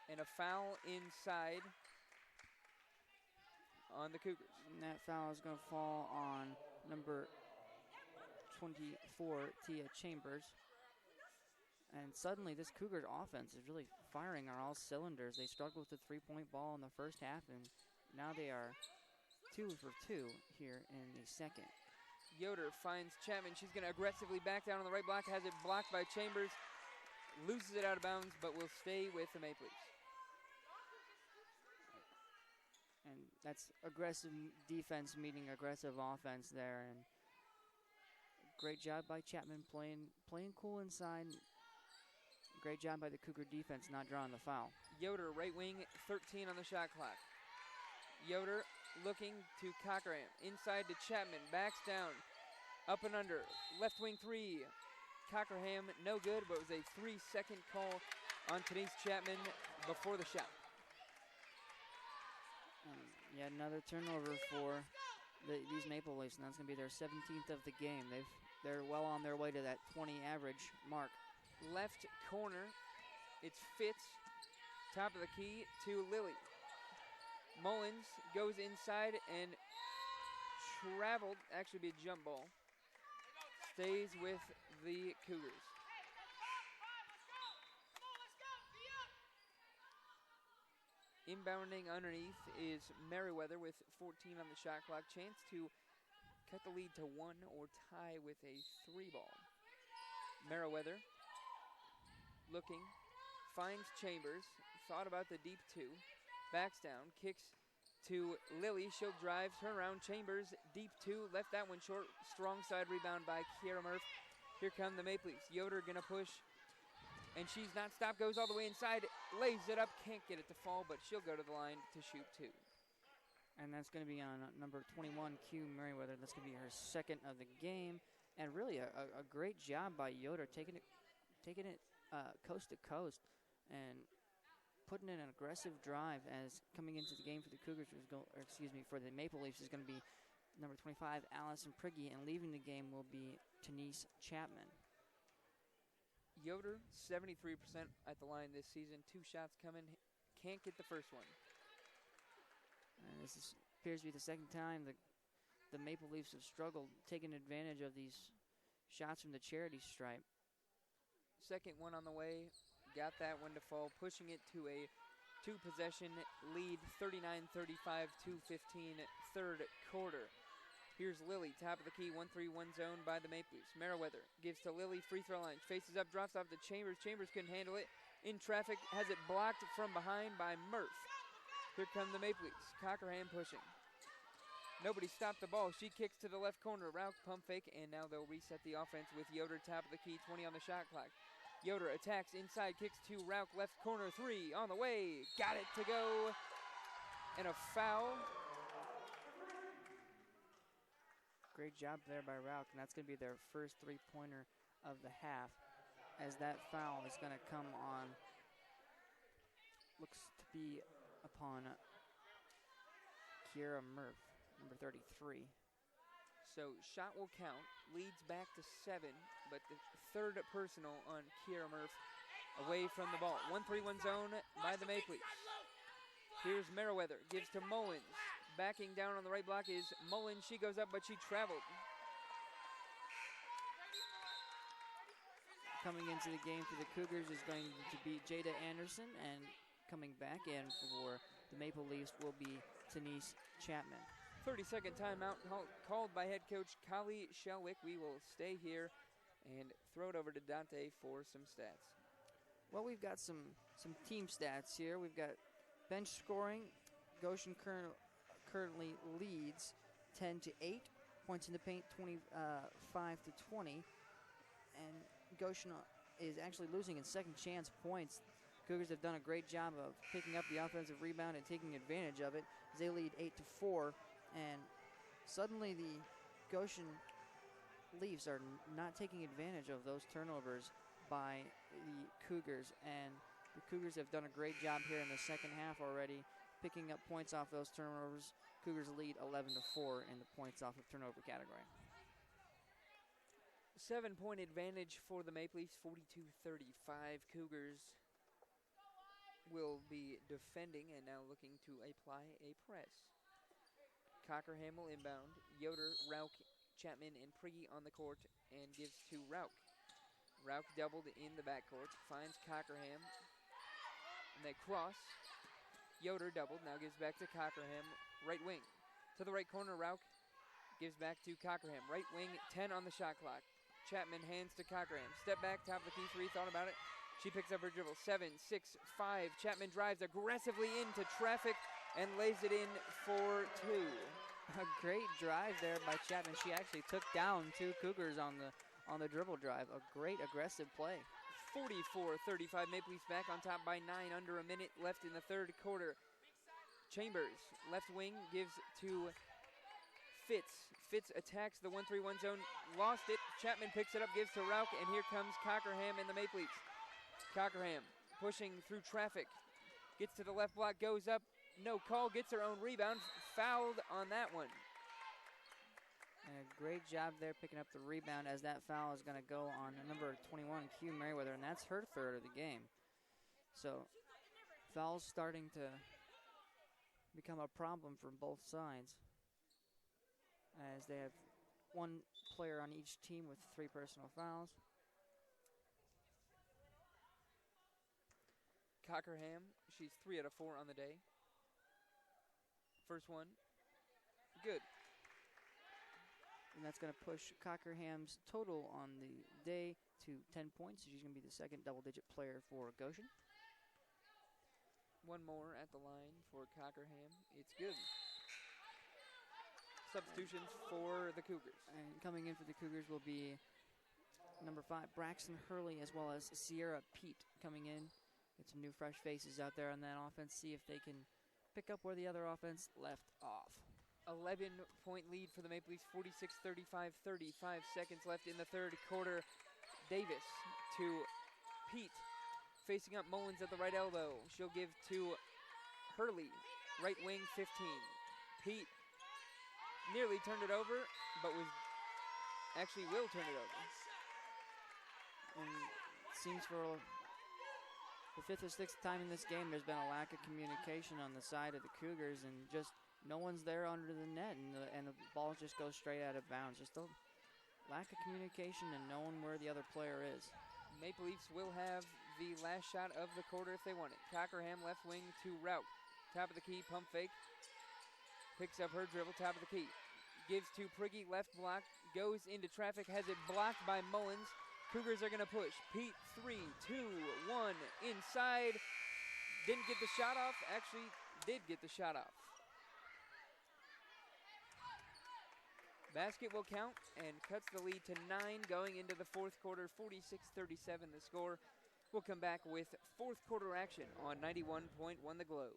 And a foul inside on the Cougars. And that foul is going to fall on number 24, Tia Chambers. And suddenly this Cougars offense is really firing on all cylinders. They struggled with the three-point ball in the first half, and now they are 2 for 2 here in the second. Yoder finds Chapman. She's going to aggressively back down on the right block. Has it blocked by Chambers. Loses it out of bounds, but will stay with the Maple Leafs. And that's aggressive defense meeting aggressive offense there. And great job by Chapman playing cool inside. Great job by the Cougar defense not drawing the foul. Yoder, right wing, 13 on the shot clock. Yoder looking to Cockerham. Inside to Chapman, backs down. Up and under, left wing 3. Cockerham, no good, but it was a 3-second call on Denise Chapman before the shot. Yet another turnover for these Maple Leafs, and that's going to be their 17th of the game. They're well on their way to that 20 average mark. Left corner, it's Fitz, top of the key to Lilly. Mullins goes inside and traveled, actually be a jump ball. Stays with the Cougars. Inbounding underneath is Merriweather with 14 on the shot clock. Chance to cut the lead to 1 or tie with a 3-ball. Merriweather looking, finds Chambers, thought about the deep 2, backs down, kicks to Lilly. She'll drive, turn around, Chambers, deep 2, left that one short. Strong side rebound by Kiara Murph. Here come the Maple Leafs. Yoder gonna push, and she's not stopped, goes all the way inside, lays it up, can't get it to fall, but she'll go to the line to shoot 2. And that's going to be on number 21, Q Merriweather. That's going to be her second of the game. And really a great job by Yoder taking it coast to coast and putting in an aggressive drive as coming into the game for the Cougars, for the Maple Leafs is going to be number 25, Allison Prigge, and leaving the game will be Denise Chapman. Yoder, 73% at the line this season. 2 shots coming, can't get the first one. And appears to be the second time the Maple Leafs have struggled taking advantage of these shots from the charity stripe. Second one on the way, got that one to fall, pushing it to a 2-possession lead, 39-35, 2:15, third quarter. Here's Lilly, top of the key, 1-3-1 zone by the Maple Leafs. Merriweather gives to Lilly, free throw line, faces up, drops off to Chambers. Chambers couldn't handle it. in traffic, has it blocked from behind by Murph. Here come the Maple Leafs. Cockerham pushing. Nobody stopped the ball. She kicks to the left corner. Rauch pump fake, and now they'll reset the offense with Yoder top of the key, 20 on the shot clock. Yoder attacks inside, kicks to Rauch, left corner, 3 on the way. Got it to go, and a foul. Great job there by Rauch, and that's going to be their first three-pointer of the half, as that foul is going to come on, looks to be upon Kiera Murph, number 33. So shot will count, leads back to 7, but the third personal on Kiera Murph away from the ball. 1-3-1 zone by the Maple Leafs. Here's Meriwether, gives to Mullins. Backing down on the right block is Mullins. She goes up, but she traveled. Coming into the game for the Cougars is going to be Jada Anderson, and coming back in for the Maple Leafs will be Denise Chapman. 30-second timeout called by head coach Kali Shelwick. We will stay here and throw it over to Dante for some stats. Well, we've got some team stats here. We've got bench scoring. Goshen currently leads 10-8. Points in the paint 25-20. And Goshen is actually losing in second chance points. Cougars have done a great job of picking up the offensive rebound and taking advantage of it, as they lead 8-4. And suddenly the Goshen Leafs are not taking advantage of those turnovers by the Cougars. And the Cougars have done a great job here in the second half already, picking up points off those turnovers. Cougars lead 11-4 in the points off of turnover category. 7-point advantage for the Maple Leafs, 42-35. Cougars will be defending and now looking to apply a press. Cockerham will inbound. Yoder, Rauch, Chapman, and Prigge on the court and gives to Rauch. Rauch doubled in the backcourt, finds Cockerham, and they cross. Yoder doubled, now gives back to Cockerham, right wing. To the right corner, Rauch gives back to Cockerham. Right wing, 10 on the shot clock. Chapman hands to Cockerham. Step back, top of the key, 3, thought about it. She picks up her dribble, 7, 6, 5. Chapman drives aggressively into traffic and lays it in for 2. A great drive there by Chapman. She actually took down 2 Cougars on the dribble drive. A great aggressive play. 44-35. Maple Leafs back on top by 9, under a minute left in the third quarter. Chambers, left wing, gives to Fitz. Fitz attacks the 1-3-1 zone, lost it. Chapman picks it up, gives to Rauch, and here comes Cockerham and the Maple Leafs. Cockerham pushing through traffic, gets to the left block, goes up, no call, gets her own rebound, fouled on that one. And a great job there picking up the rebound, as that foul is going to go on number 21, Q Merriweather, and that's her third of the game. So fouls starting to become a problem for both sides, as they have one player on each team with 3 personal fouls. Cockerham, she's 3 out of 4 on the day. First one, good. And that's going to push Cockerham's total on the day to 10 points. She's going to be the second double-digit player for Goshen. One more at the line for Cockerham. It's good. Substitutions for the Cougars. And coming in for the Cougars will be number 5, Braxton Hurley, as well as Sierra Pete coming in. Get some new fresh faces out there on that offense, see if they can pick up where the other offense left off. 11-point lead for the Maple Leafs, 46-35, 35 seconds left in the third quarter. Davis to Pete, facing up Mullins at the right elbow. She'll give to Hurley, right wing, 15. Pete nearly turned it over, but will turn it over. And it seems for the 5th or 6th time in this game, there's been a lack of communication on the side of the Cougars, and just no one's there under the net, and the ball just goes straight out of bounds. Just a lack of communication and knowing where the other player is. Maple Leafs will have the last shot of the quarter if they want it. Cockerham, left wing to Rauch. Top of the key, pump fake. Picks up her dribble, top of the key. Gives to Prigge, left block, goes into traffic, has it blocked by Mullins. Cougars are going to push. Pete, 3, 2, 1, inside. Didn't get the shot off. Actually, did get the shot off. Basket will count and cuts the lead to 9 going into the fourth quarter. 46-37 the score. We'll come back with fourth quarter action on 91.1 The Globe.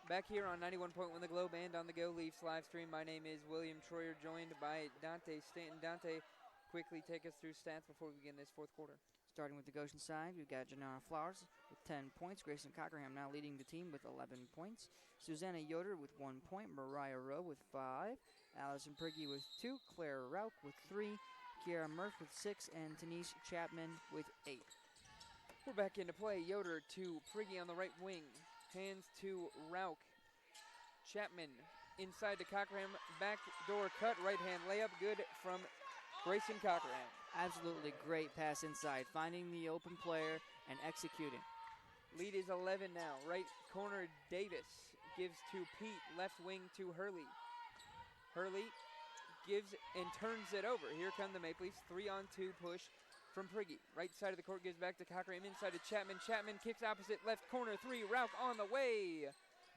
Back here on 91.1 The Globe and on the Go Leafs live stream, my name is William Troyer, joined by Dante Stanton. Dante, quickly take us through stats before we begin this fourth quarter. Starting with the Goshen side, we've got Janara Flowers with 10 points. Grayson Cockerham now leading the team with 11 points. Susanna Yoder with 1 point. Mariah Rowe with 5. Allison Prigge with 2. Claire Rauch with 3. Kiara Murph with 6. And Denise Chapman with 8. We're back into play. Yoder to Prigge on the right wing. Hands to Rauch. Chapman inside to Cockerham. Backdoor cut. Right hand layup. Good from Grayson Cockerham. Absolutely great pass inside. Finding the open player and executing. Lead is 11 now. Right corner Davis gives to Pete. Left wing to Hurley. Hurley gives and turns it over. Here come the Maple Leafs. 3-on-2 push from Prigge. Right side of the court gives back to Cockerham. Inside to Chapman. Chapman kicks opposite left corner 3. Rauch on the way.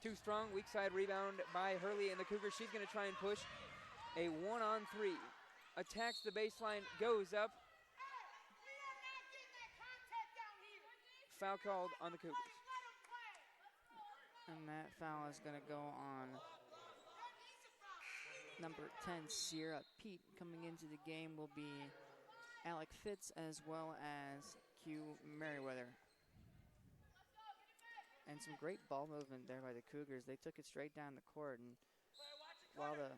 Too strong. Weak side rebound by Hurley and the Cougars. She's going to try and push a 1-on-3. Attacks the baseline. Goes up. Foul called on the Cougars. And that foul is going to go on number 10, Sierra Pete. Coming into the game will be Alec Fitz as well as Q Merriweather. And some great ball movement there by the Cougars. They took it straight down the court, and while the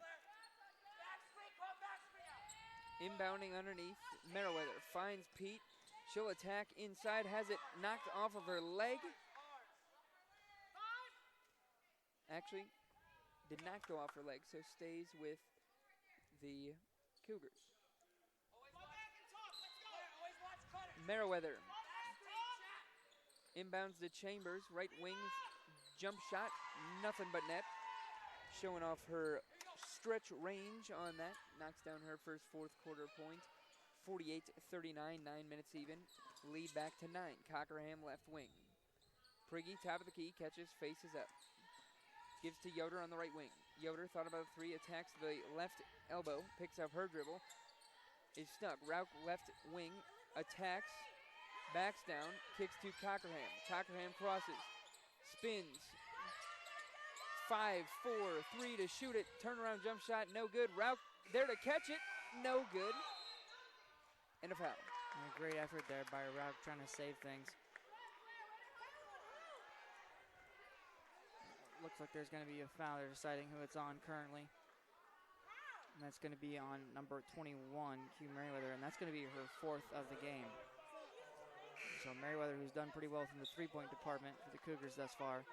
inbounding underneath, Merriweather finds Pete. She'll attack inside, has it knocked off of her leg. Actually, did not go off her leg, so stays with the Cougars. Merriweather inbounds to Chambers, right wing, jump shot, nothing but net. Showing off her stretch range on that. Knocks down her first fourth quarter point. 48-39, 9 minutes even. Lead back to 9. Cockerham left wing. Prigge, top of the key, catches, faces up. Gives to Yoder on the right wing. Yoder thought about a 3, attacks the left elbow, picks up her dribble. Is stuck. Rauch left wing, attacks, backs down, kicks to Cockerham. Cockerham crosses, spins. 5, 4, 3 to shoot it. Turnaround jump shot, no good. Rauch there to catch it, no good. And a foul. And a great effort there by Rauch trying to save things. Looks like there's going to be a foul. They're deciding who it's on currently. And that's going to be on number 21, Q Merriweather, and that's going to be her 4th of the game. So Merriweather, who's done pretty well from the three-point department for the Cougars thus far,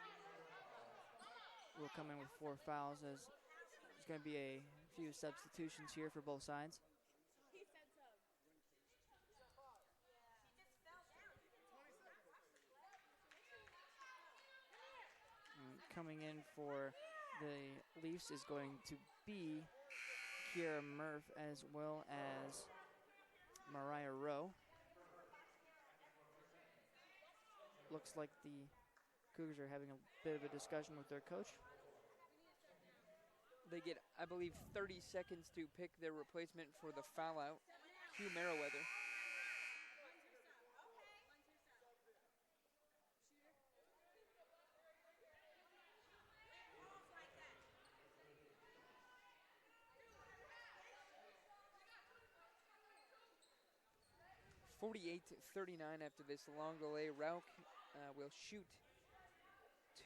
will come in with 4 fouls, as there's going to be a few substitutions here for both sides. And coming in for the Leafs is going to be Kiara Murph as well as Mariah Rowe. Looks like the Cougars are having a bit of a discussion with their coach. They get, I believe, 30 seconds to pick their replacement for the foul out. Hugh Merriweather. .38-39 after this long delay. Rauch will shoot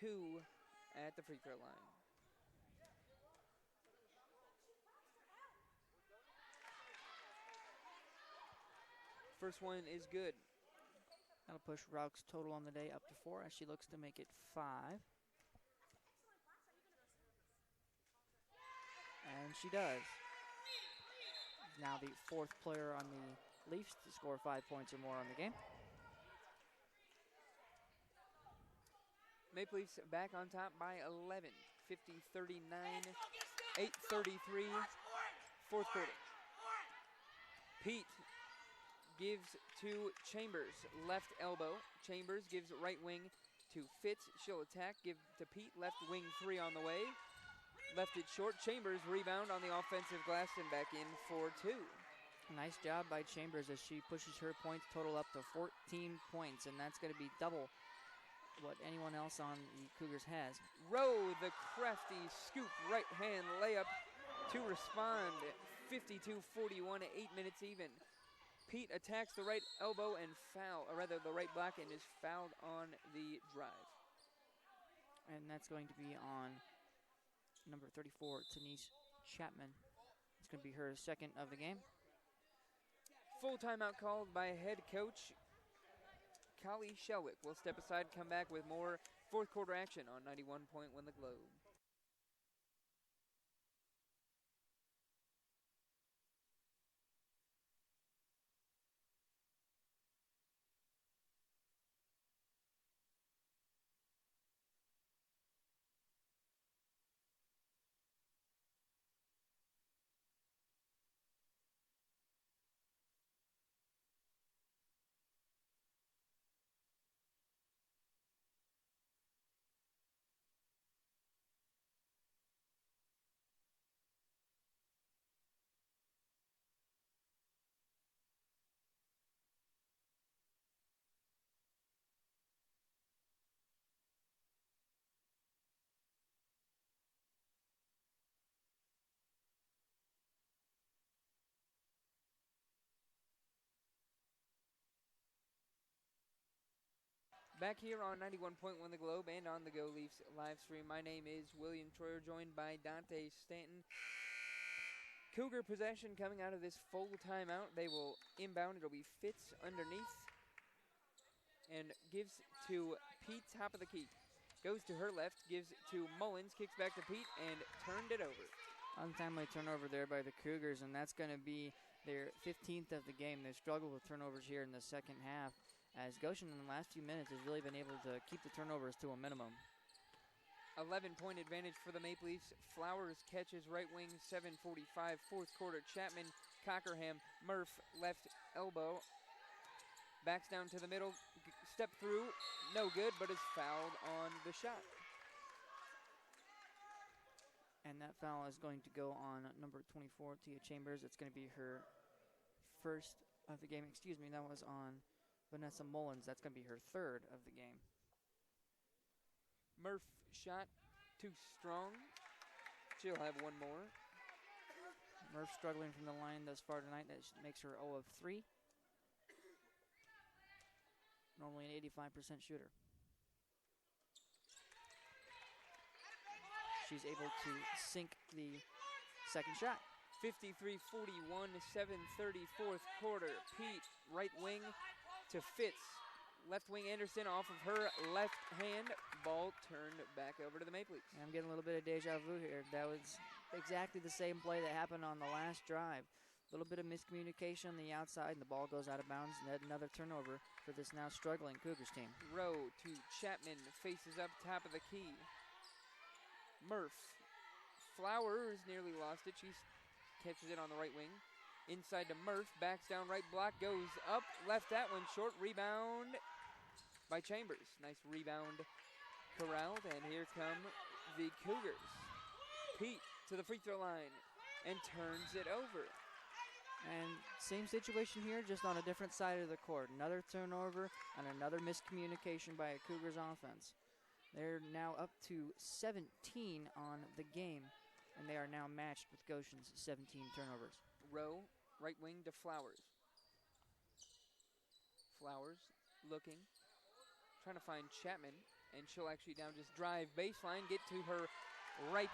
2 at the free throw line. First one is good. That'll push Rauch's total on the day up to 4 as she looks to make it 5. And she does. Now the 4th player on the Leafs to score 5 points or more on the game. Maple Leafs back on top by 11. 50-39, 8:33, fourth quarter. Pete gives to Chambers, left elbow. Chambers gives right wing to Fitz. She'll attack, give to Pete, left wing 3 on the way. Left it short. Chambers rebound on the offensive glass and back in for 2. Nice job by Chambers as she pushes her points total up to 14 points, and that's going to be double what anyone else on the Cougars has. Rowe, the crafty scoop right hand layup to respond. 52-41, 8 minutes even. Pete attacks the right elbow and foul, or rather the right block, and is fouled on the drive. And that's going to be on number 34, Denise Chapman. It's going to be her second of the game. Full timeout called by head coach Callie Shelwick. We'll step aside, come back with more fourth quarter action on 91.1 The Globe. Back here on 91.1 The Globe and on the Go Leafs live stream. My name is William Troyer, joined by Dante Stanton. Cougar possession coming out of this full timeout. They will inbound. It'll be Fitz underneath. And gives to Pete, top of the key. Goes to her left, gives to Mullins, kicks back to Pete, and turned it over. Untimely turnover there by the Cougars, and that's going to be their 15th of the game. They've struggled with turnovers here in the second half, as Goshen in the last few minutes has really been able to keep the turnovers to a minimum. 11-point advantage for the Maple Leafs. Flowers catches right wing, 7:45, fourth quarter. Chapman, Cockerham, Murph, left elbow. Backs down to the middle, step through, no good, but is fouled on the shot. And that foul is going to go on number 24, Tia Chambers. It's going to be her first of the game. Excuse me, that was on Vanessa Mullins. That's going to be her third of the game. Murph shot too strong. She'll have one more. Murph struggling from the line thus far tonight. That makes her 0 of 3. Normally an 85% shooter. She's able to sink the second shot. 53-41, 7:30, fourth quarter. Pete, right wing to Fitz. Left wing Anderson off of her left hand. Ball turned back over to the Maple Leafs. I'm getting a little bit of deja vu here. That was exactly the same play that happened on the last drive. A little bit of miscommunication on the outside, and the ball goes out of bounds, and another turnover for this now struggling Cougars team. Rowe to Chapman, faces up top of the key. Murph. Flowers nearly lost it. She catches it on the right wing. Inside to Murph, backs down right block, goes up, left that one short, rebound by Chambers. Nice rebound corralled, and here come the Cougars. Pete to the free throw line and turns it over. And same situation here, just on a different side of the court. Another turnover and another miscommunication by a Cougars offense. They're now up to 17 on the game, and they are now matched with Goshen's 17 turnovers. Rowe, right wing to Flowers. Flowers looking, trying to find Chapman, and she'll actually now just drive baseline, get to her right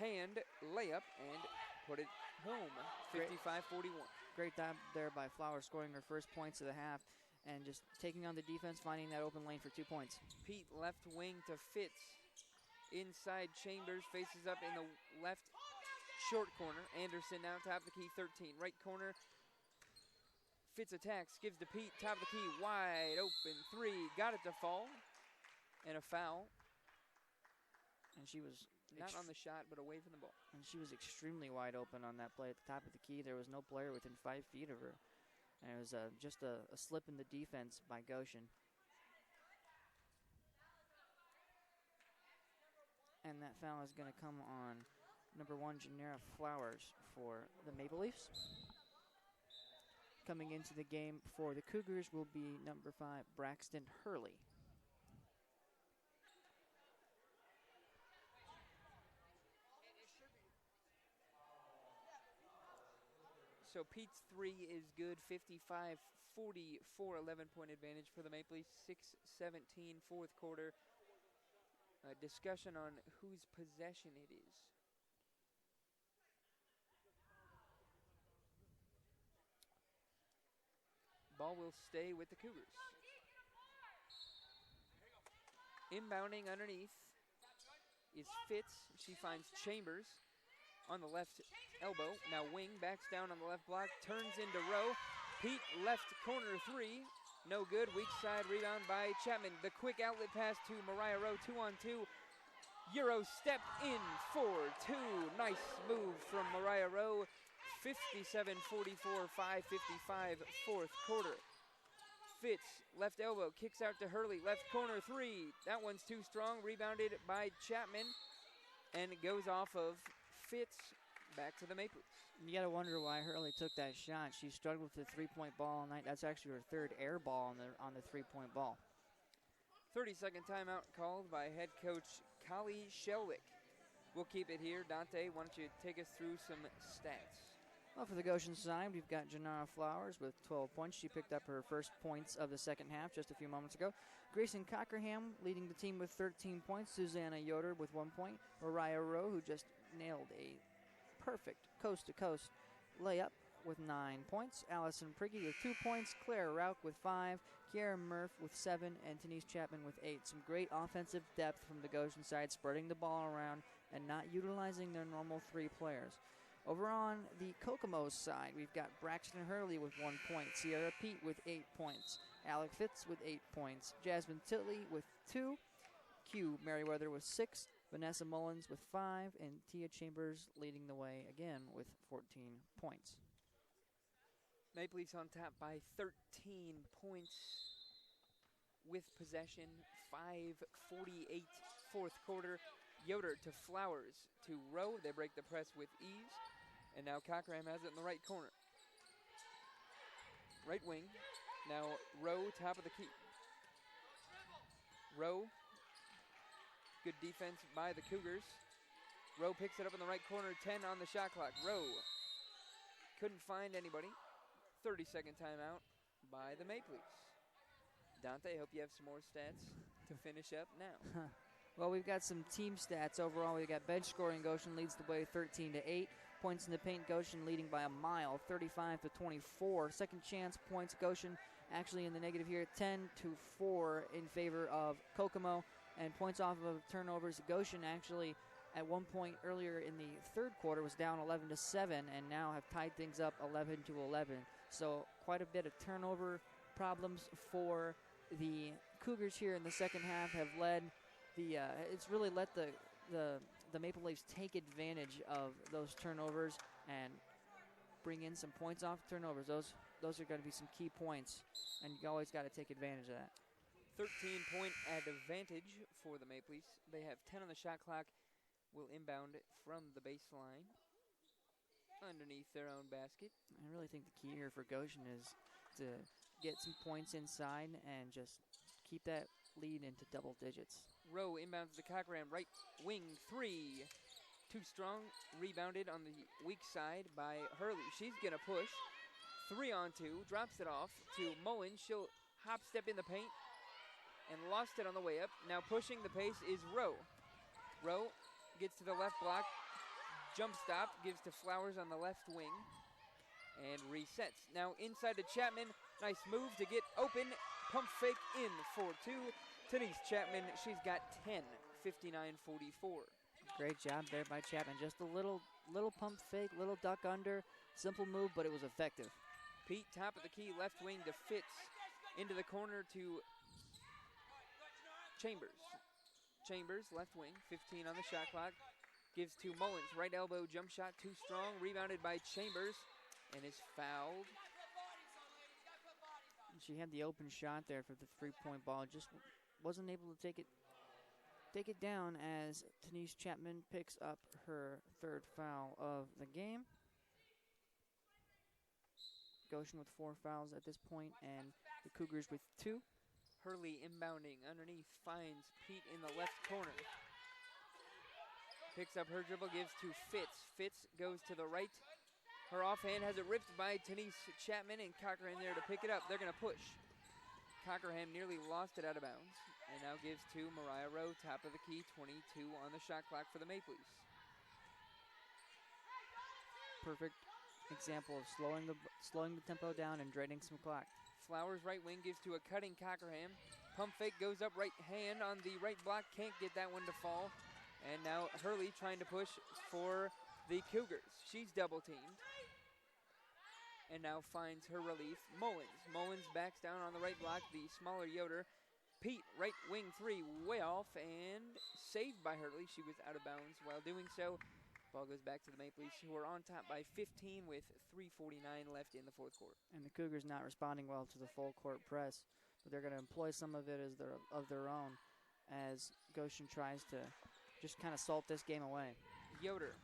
hand layup, and put it home, 55-41. Great job there by Flowers, scoring her first points of the half and just taking on the defense, finding that open lane for 2 points. Pete left wing to Fitz. Inside Chambers, faces up in the left short corner. Anderson now top of the key, 13. Right corner, Fitz attacks, gives to Pete, top of the key, wide open three. Got it to fall, and a foul. And she was not on the shot, but away from the ball. And she was extremely wide open on that play at the top of the key. There was no player within 5 feet of her. And it was just a slip in the defense by Goshen. And that foul is going to come on number 1, Janera Flowers for the Maple Leafs. Coming into the game for the Cougars will be number 5, Braxton Hurley. So Pete's three is good, 55-44, 11-point advantage for the Maple Leafs, 6:17 fourth quarter. Discussion on whose possession it is. Ball will stay with the Cougars. Inbounding underneath is Fitz. She finds Chambers on the left elbow. Now wing, backs down on the left block, turns into Rowe. Pete left corner three, no good. Weak side rebound by Chapman. The quick outlet pass to Mariah Rowe, 2-on-2. Euro step in for two. Nice move from Mariah Rowe. 57-44, 5:55 fourth quarter. Fitz, left elbow, kicks out to Hurley, left corner three. That one's too strong, rebounded by Chapman, and it goes off of Fitz. Back to the Maple Leafs. You got to wonder why Hurley took that shot. She struggled with the three-point ball all night. That's actually her third air ball on the three-point ball. 30-second timeout called by head coach Kali Shelwick. We'll keep it here. Dante, why don't you take us through some stats? Well, for the Goshen side, we've got Janara Flowers with 12 points. She picked up her first points of the second half just a few moments ago. Grayson Cockerham leading the team with 13 points. Susanna Yoder with 1 point. Mariah Rowe, who just nailed a perfect coast-to-coast layup with 9 points. Allison Prigge with 2 points. Claire Rauch with 5. Kiara Murph with 7. And Denise Chapman with 8. Some great offensive depth from the Goshen side, spreading the ball around and not utilizing their normal 3 players. Over on the Kokomo side, we've got Braxton Hurley with 1 point. Sierra Pete with 8 points. Alec Fitz with 8 points. Jasmine Titley with 2. Q Merriweather with 6. Vanessa Mullins with 5. And Tia Chambers leading the way again with 14 points. Maple Leafs on top by 13 points with possession. 5:48 fourth quarter. Yoder to Flowers to Rowe. They break the press with ease. And now Cockerham has it in the right corner. Right wing. Now Rowe, top of the key. Rowe. Good defense by the Cougars. Rowe picks it up in the right corner. 10 on the shot clock. Rowe couldn't find anybody. 30-second timeout by the Maple Leafs. Dante, I hope you have some more stats to finish up now. Well, we've got some team stats overall. We've got bench scoring. Goshen leads the way 13-8. Points in the paint, Goshen leading by a mile, 35-24. Second chance points, Goshen actually in the negative here, 10-4 in favor of Kokomo. And points off of turnovers, Goshen actually at one point earlier in the third quarter was down 11-7 and now have tied things up 11-11. So quite a bit of turnover problems for the Cougars here in the second half have led it's really let the Maple Leafs take advantage of those turnovers and bring in some points off turnovers. Those are going to be some key points, and you always got to take advantage of that. 13-point advantage for the Maple Leafs. They have 10 on the shot clock. will inbound it from the baseline underneath their own basket. I really think the key here for Goshen is to get some points inside and just keep that lead into double digits. Rowe inbounds the Cochran right wing three. Too strong, rebounded on the weak side by Hurley. She's going to push. 3-on-2, drops it off to Mullen. She'll hop step in the paint and lost it on the way up. Now pushing the pace is Rowe. Rowe gets to the left block. Jump stop, gives to Flowers on the left wing and resets. Now inside to Chapman. Nice move to get open. Pump fake in for two. Denise Chapman, she's got 10, 59-44. Great job there by Chapman. Just a little pump fake, little duck under. Simple move, but it was effective. Pete, top of the key, left wing to Fitz. Into the corner to Chambers. Chambers, left wing, 15 on the shot clock. Gives to Mullins, right elbow jump shot, too strong. Rebounded by Chambers and is fouled. She had the open shot there for the three-point ball. Just wasn't able to take it down as Denise Chapman picks up her third foul of the game. Goshen with 4 fouls at this point, and the Cougars with 2. Hurley inbounding underneath, finds Pete in the left corner. Picks up her dribble, gives to Fitz. Fitz goes to the right. Her offhand has it ripped by Denise Chapman, and Cochran there to pick it up. They're going to push. Cockerham nearly lost it out of bounds, and now gives to Mariah Rowe, top of the key, 22 on the shot clock for the Maple Leafs. Perfect example of slowing the tempo down and draining some clock. Flowers right wing gives to a cutting Cockerham. Pump fake goes up right hand on the right block. Can't get that one to fall. And now Hurley trying to push for the Cougars. She's double teamed. And now finds her relief, Mullins. Mullins backs down on the right block, the smaller Yoder. Pete, right wing three, way off and saved by Hurley. She was out of bounds while doing so. Ball goes back to the Maple Leafs, who are on top by 15 with 3:49 left in the fourth quarter. And the Cougars not responding well to the full court press, but they're going to employ some of it as their own as Goshen tries to just kind of salt this game away. Yoder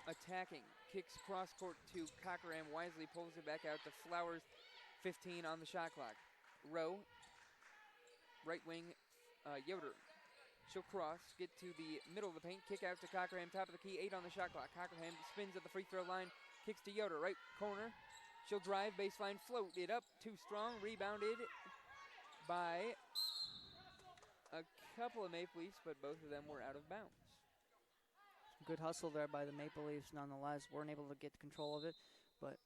attacking, kicks cross court to Cockerham, wisely pulls it back out to Flowers, 15 on the shot clock. Rowe, right wing, Yoder. She'll cross, get to the middle of the paint, kick out to Cockerham, top of the key, 8 on the shot clock. Cockerham spins at the free throw line, kicks to Yoder, right corner. She'll drive, baseline, float it up, too strong, rebounded by a couple of Maple Leafs, but both of them were out of bounds. Good hustle there by the Maple Leafs nonetheless. Weren't able to get control of it, but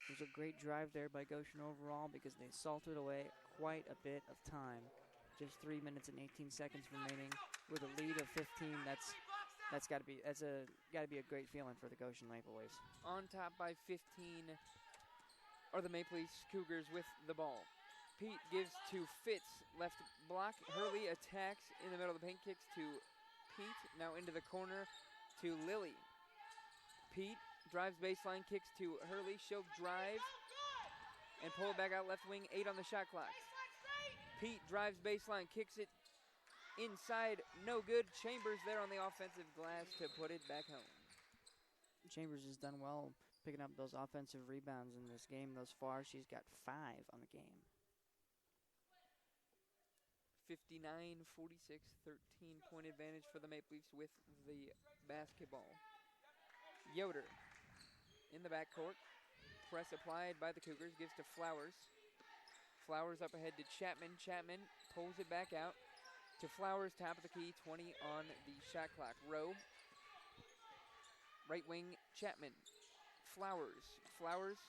it was a great drive there by Goshen overall because they salted away quite a bit of time. Just 3 minutes and 18 seconds remaining with a lead of 15. That's got to be a great feeling for the Goshen Maple Leafs. On top by 15 are the Maple Leafs Cougars with the ball. Pete gives to Fitz, left block. Hurley attacks in the middle of the paint, kicks to Pete, now into the corner to Lily. Pete drives baseline, kicks to Hurley. She'll drive and pull it back out left wing, 8 on the shot clock. Pete drives baseline, kicks it inside, no good. Chambers there on the offensive glass to put it back home. Chambers has done well picking up those offensive rebounds in this game thus far. She's got 5 on the game. 59-46, 13-point advantage for the Maple Leafs with the basketball. Yoder in the backcourt. Press applied by the Cougars, gives to Flowers. Flowers up ahead to Chapman. Chapman pulls it back out to Flowers, top of the key, 20 on the shot clock. Rowe, right wing, Chapman. Flowers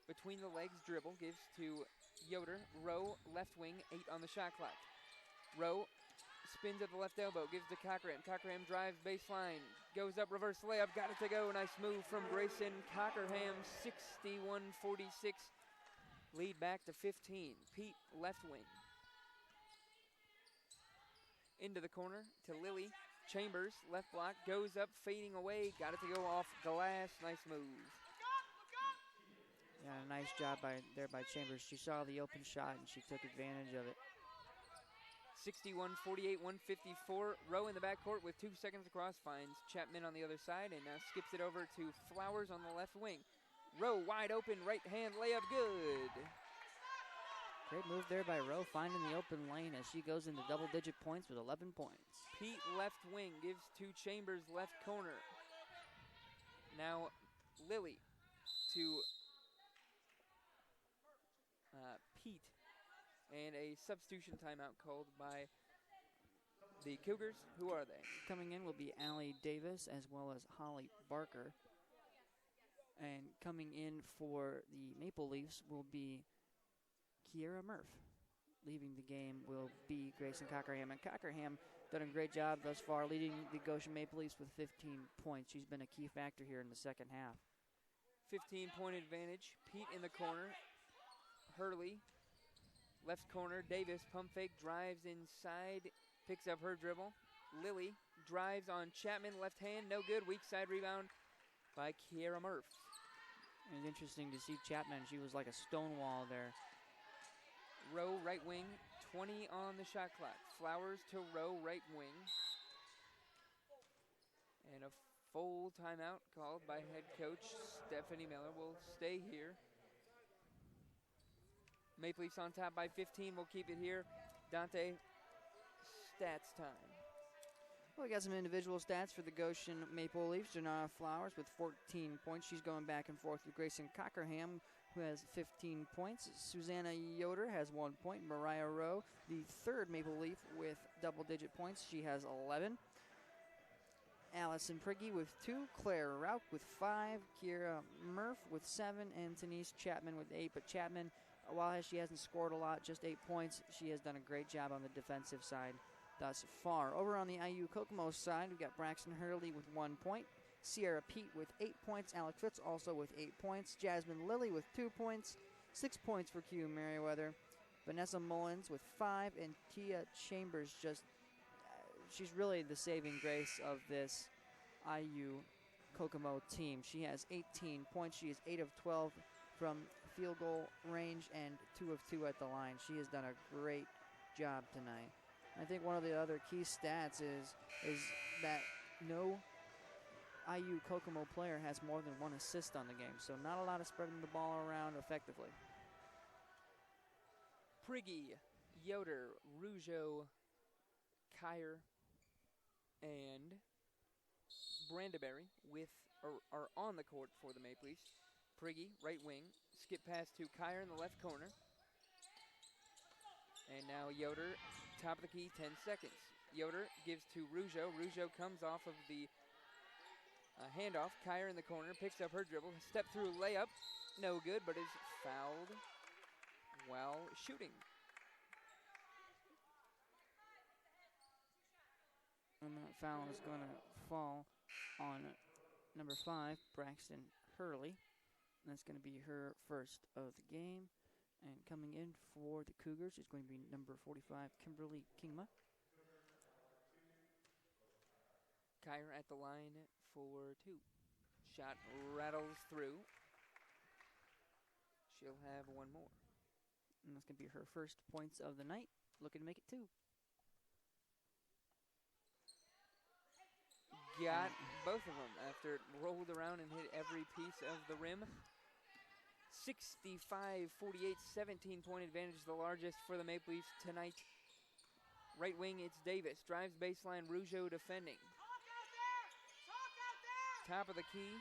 between the legs dribble, gives to Yoder. Rowe, left wing, 8 on the shot clock. Rowe spins at the left elbow, gives to Cockerham. Cockerham drives baseline, goes up, reverse layup, got it to go. Nice move from Grayson Cockerham, 61-46. Lead back to 15. Pete, left wing. Into the corner to Lily. Chambers, left block, goes up, fading away, got it to go off glass. Nice move. Yeah, nice job by Chambers. She saw the open shot and she took advantage of it. 61-48, 154. Rowe in the backcourt with 2 seconds across finds Chapman on the other side and now skips it over to Flowers on the left wing. Rowe wide open, right hand layup, good. Great move there by Rowe, finding the open lane as she goes into double-digit points with 11 points. Pete left wing gives to Chambers left corner. Now Lily to Pete, and a substitution timeout called by the Cougars. Who are they? Coming in will be Allie Davis as well as Holly Barker. And coming in for the Maple Leafs will be Kiera Murph. Leaving the game will be Grayson Cockerham. And Cockerham done a great job thus far, leading the Goshen Maple Leafs with 15 points. She's been a key factor here in the second half. 15-point advantage. Pete in the corner. Hurley, left corner. Davis, pump fake, drives inside, picks up her dribble. Lily drives on Chapman, left hand, no good. Weak side rebound by Kiera Murph. It was interesting to see Chapman. She was like a stone wall there. Rowe, right wing, 20 on the shot clock. Flowers to Rowe, right wing. And a full timeout called by head coach Stephanie Miller. Will stay here. Maple Leafs on top by 15. We'll keep it here. Dante, stats time. Well, we got some individual stats for the Goshen Maple Leafs. Janara Flowers with 14 points. She's going back and forth with Grayson Cockerham, who has 15 points. Susanna Yoder has 1 point. Mariah Rowe, the third Maple Leaf, with double-digit points. She has 11. Allison Prigge with 2. Claire Rauch with 5. Kiera Murph with 7. And Denise Chapman with 8. But Chapman, while she hasn't scored a lot, just 8 points, she has done a great job on the defensive side thus far. Over on the IU Kokomo side, we've got Braxton Hurley with 1 point. Sierra Pete with 8 points. Alex Fitz also with 8 points. Jasmine Lilly with 2 points. 6 points for Q Merriweather. Vanessa Mullins with 5. And Tia Chambers just, she's really the saving grace of this IU Kokomo team. She has 18 points. She is 8 of 12 from field goal range and 2 of 2 at the line. She has done a great job tonight. I think one of the other key stats is that no IU Kokomo player has more than 1 assist on the game, so not a lot of spreading the ball around effectively. Prigge, Yoder, Rougeau, Kyer, and Brandeberry are on the court for the Maple Leafs. Prigge, right wing, skip pass to Kyer in the left corner. And now Yoder, top of the key, 10 seconds. Yoder gives to Rougeau. Rougeau comes off of the handoff. Kyer in the corner, picks up her dribble. Step through layup, no good, but is fouled while shooting. And that foul is going to fall on number 5, Braxton Hurley. And that's going to be her first of the game. And coming in for the Cougars is going to be number 45, Kimberly Kingma. Kyer at the line for 2. Shot rattles through. She'll have 1 more. And that's going to be her first points of the night. Looking to make it 2. Got both of them after it rolled around and hit every piece of the rim. 65-48, 17-point advantage, the largest for the Maple Leafs tonight. Right wing, it's Davis. Drives baseline, Rougeau defending. Top of the key,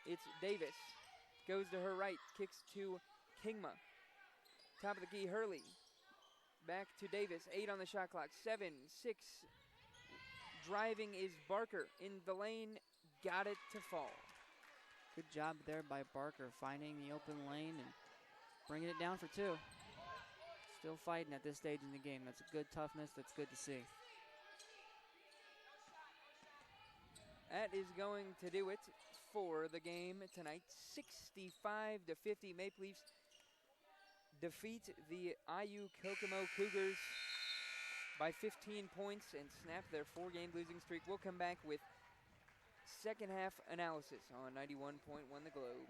it's Davis. Goes to her right, kicks to Kingma. Top of the key, Hurley. Back to Davis, 8 on the shot clock. 7, 6. Driving is Barker in the lane, got it to fall. Good job there by Barker, finding the open lane and bringing it down for 2. Still fighting at this stage in the game. That's a good toughness. That's good to see. That is going to do it for the game tonight. 65-50, Maple Leafs defeat the IU Kokomo Cougars by 15 points and snap their 4-game losing streak. We'll come back with second half analysis on 91.1 The Globe.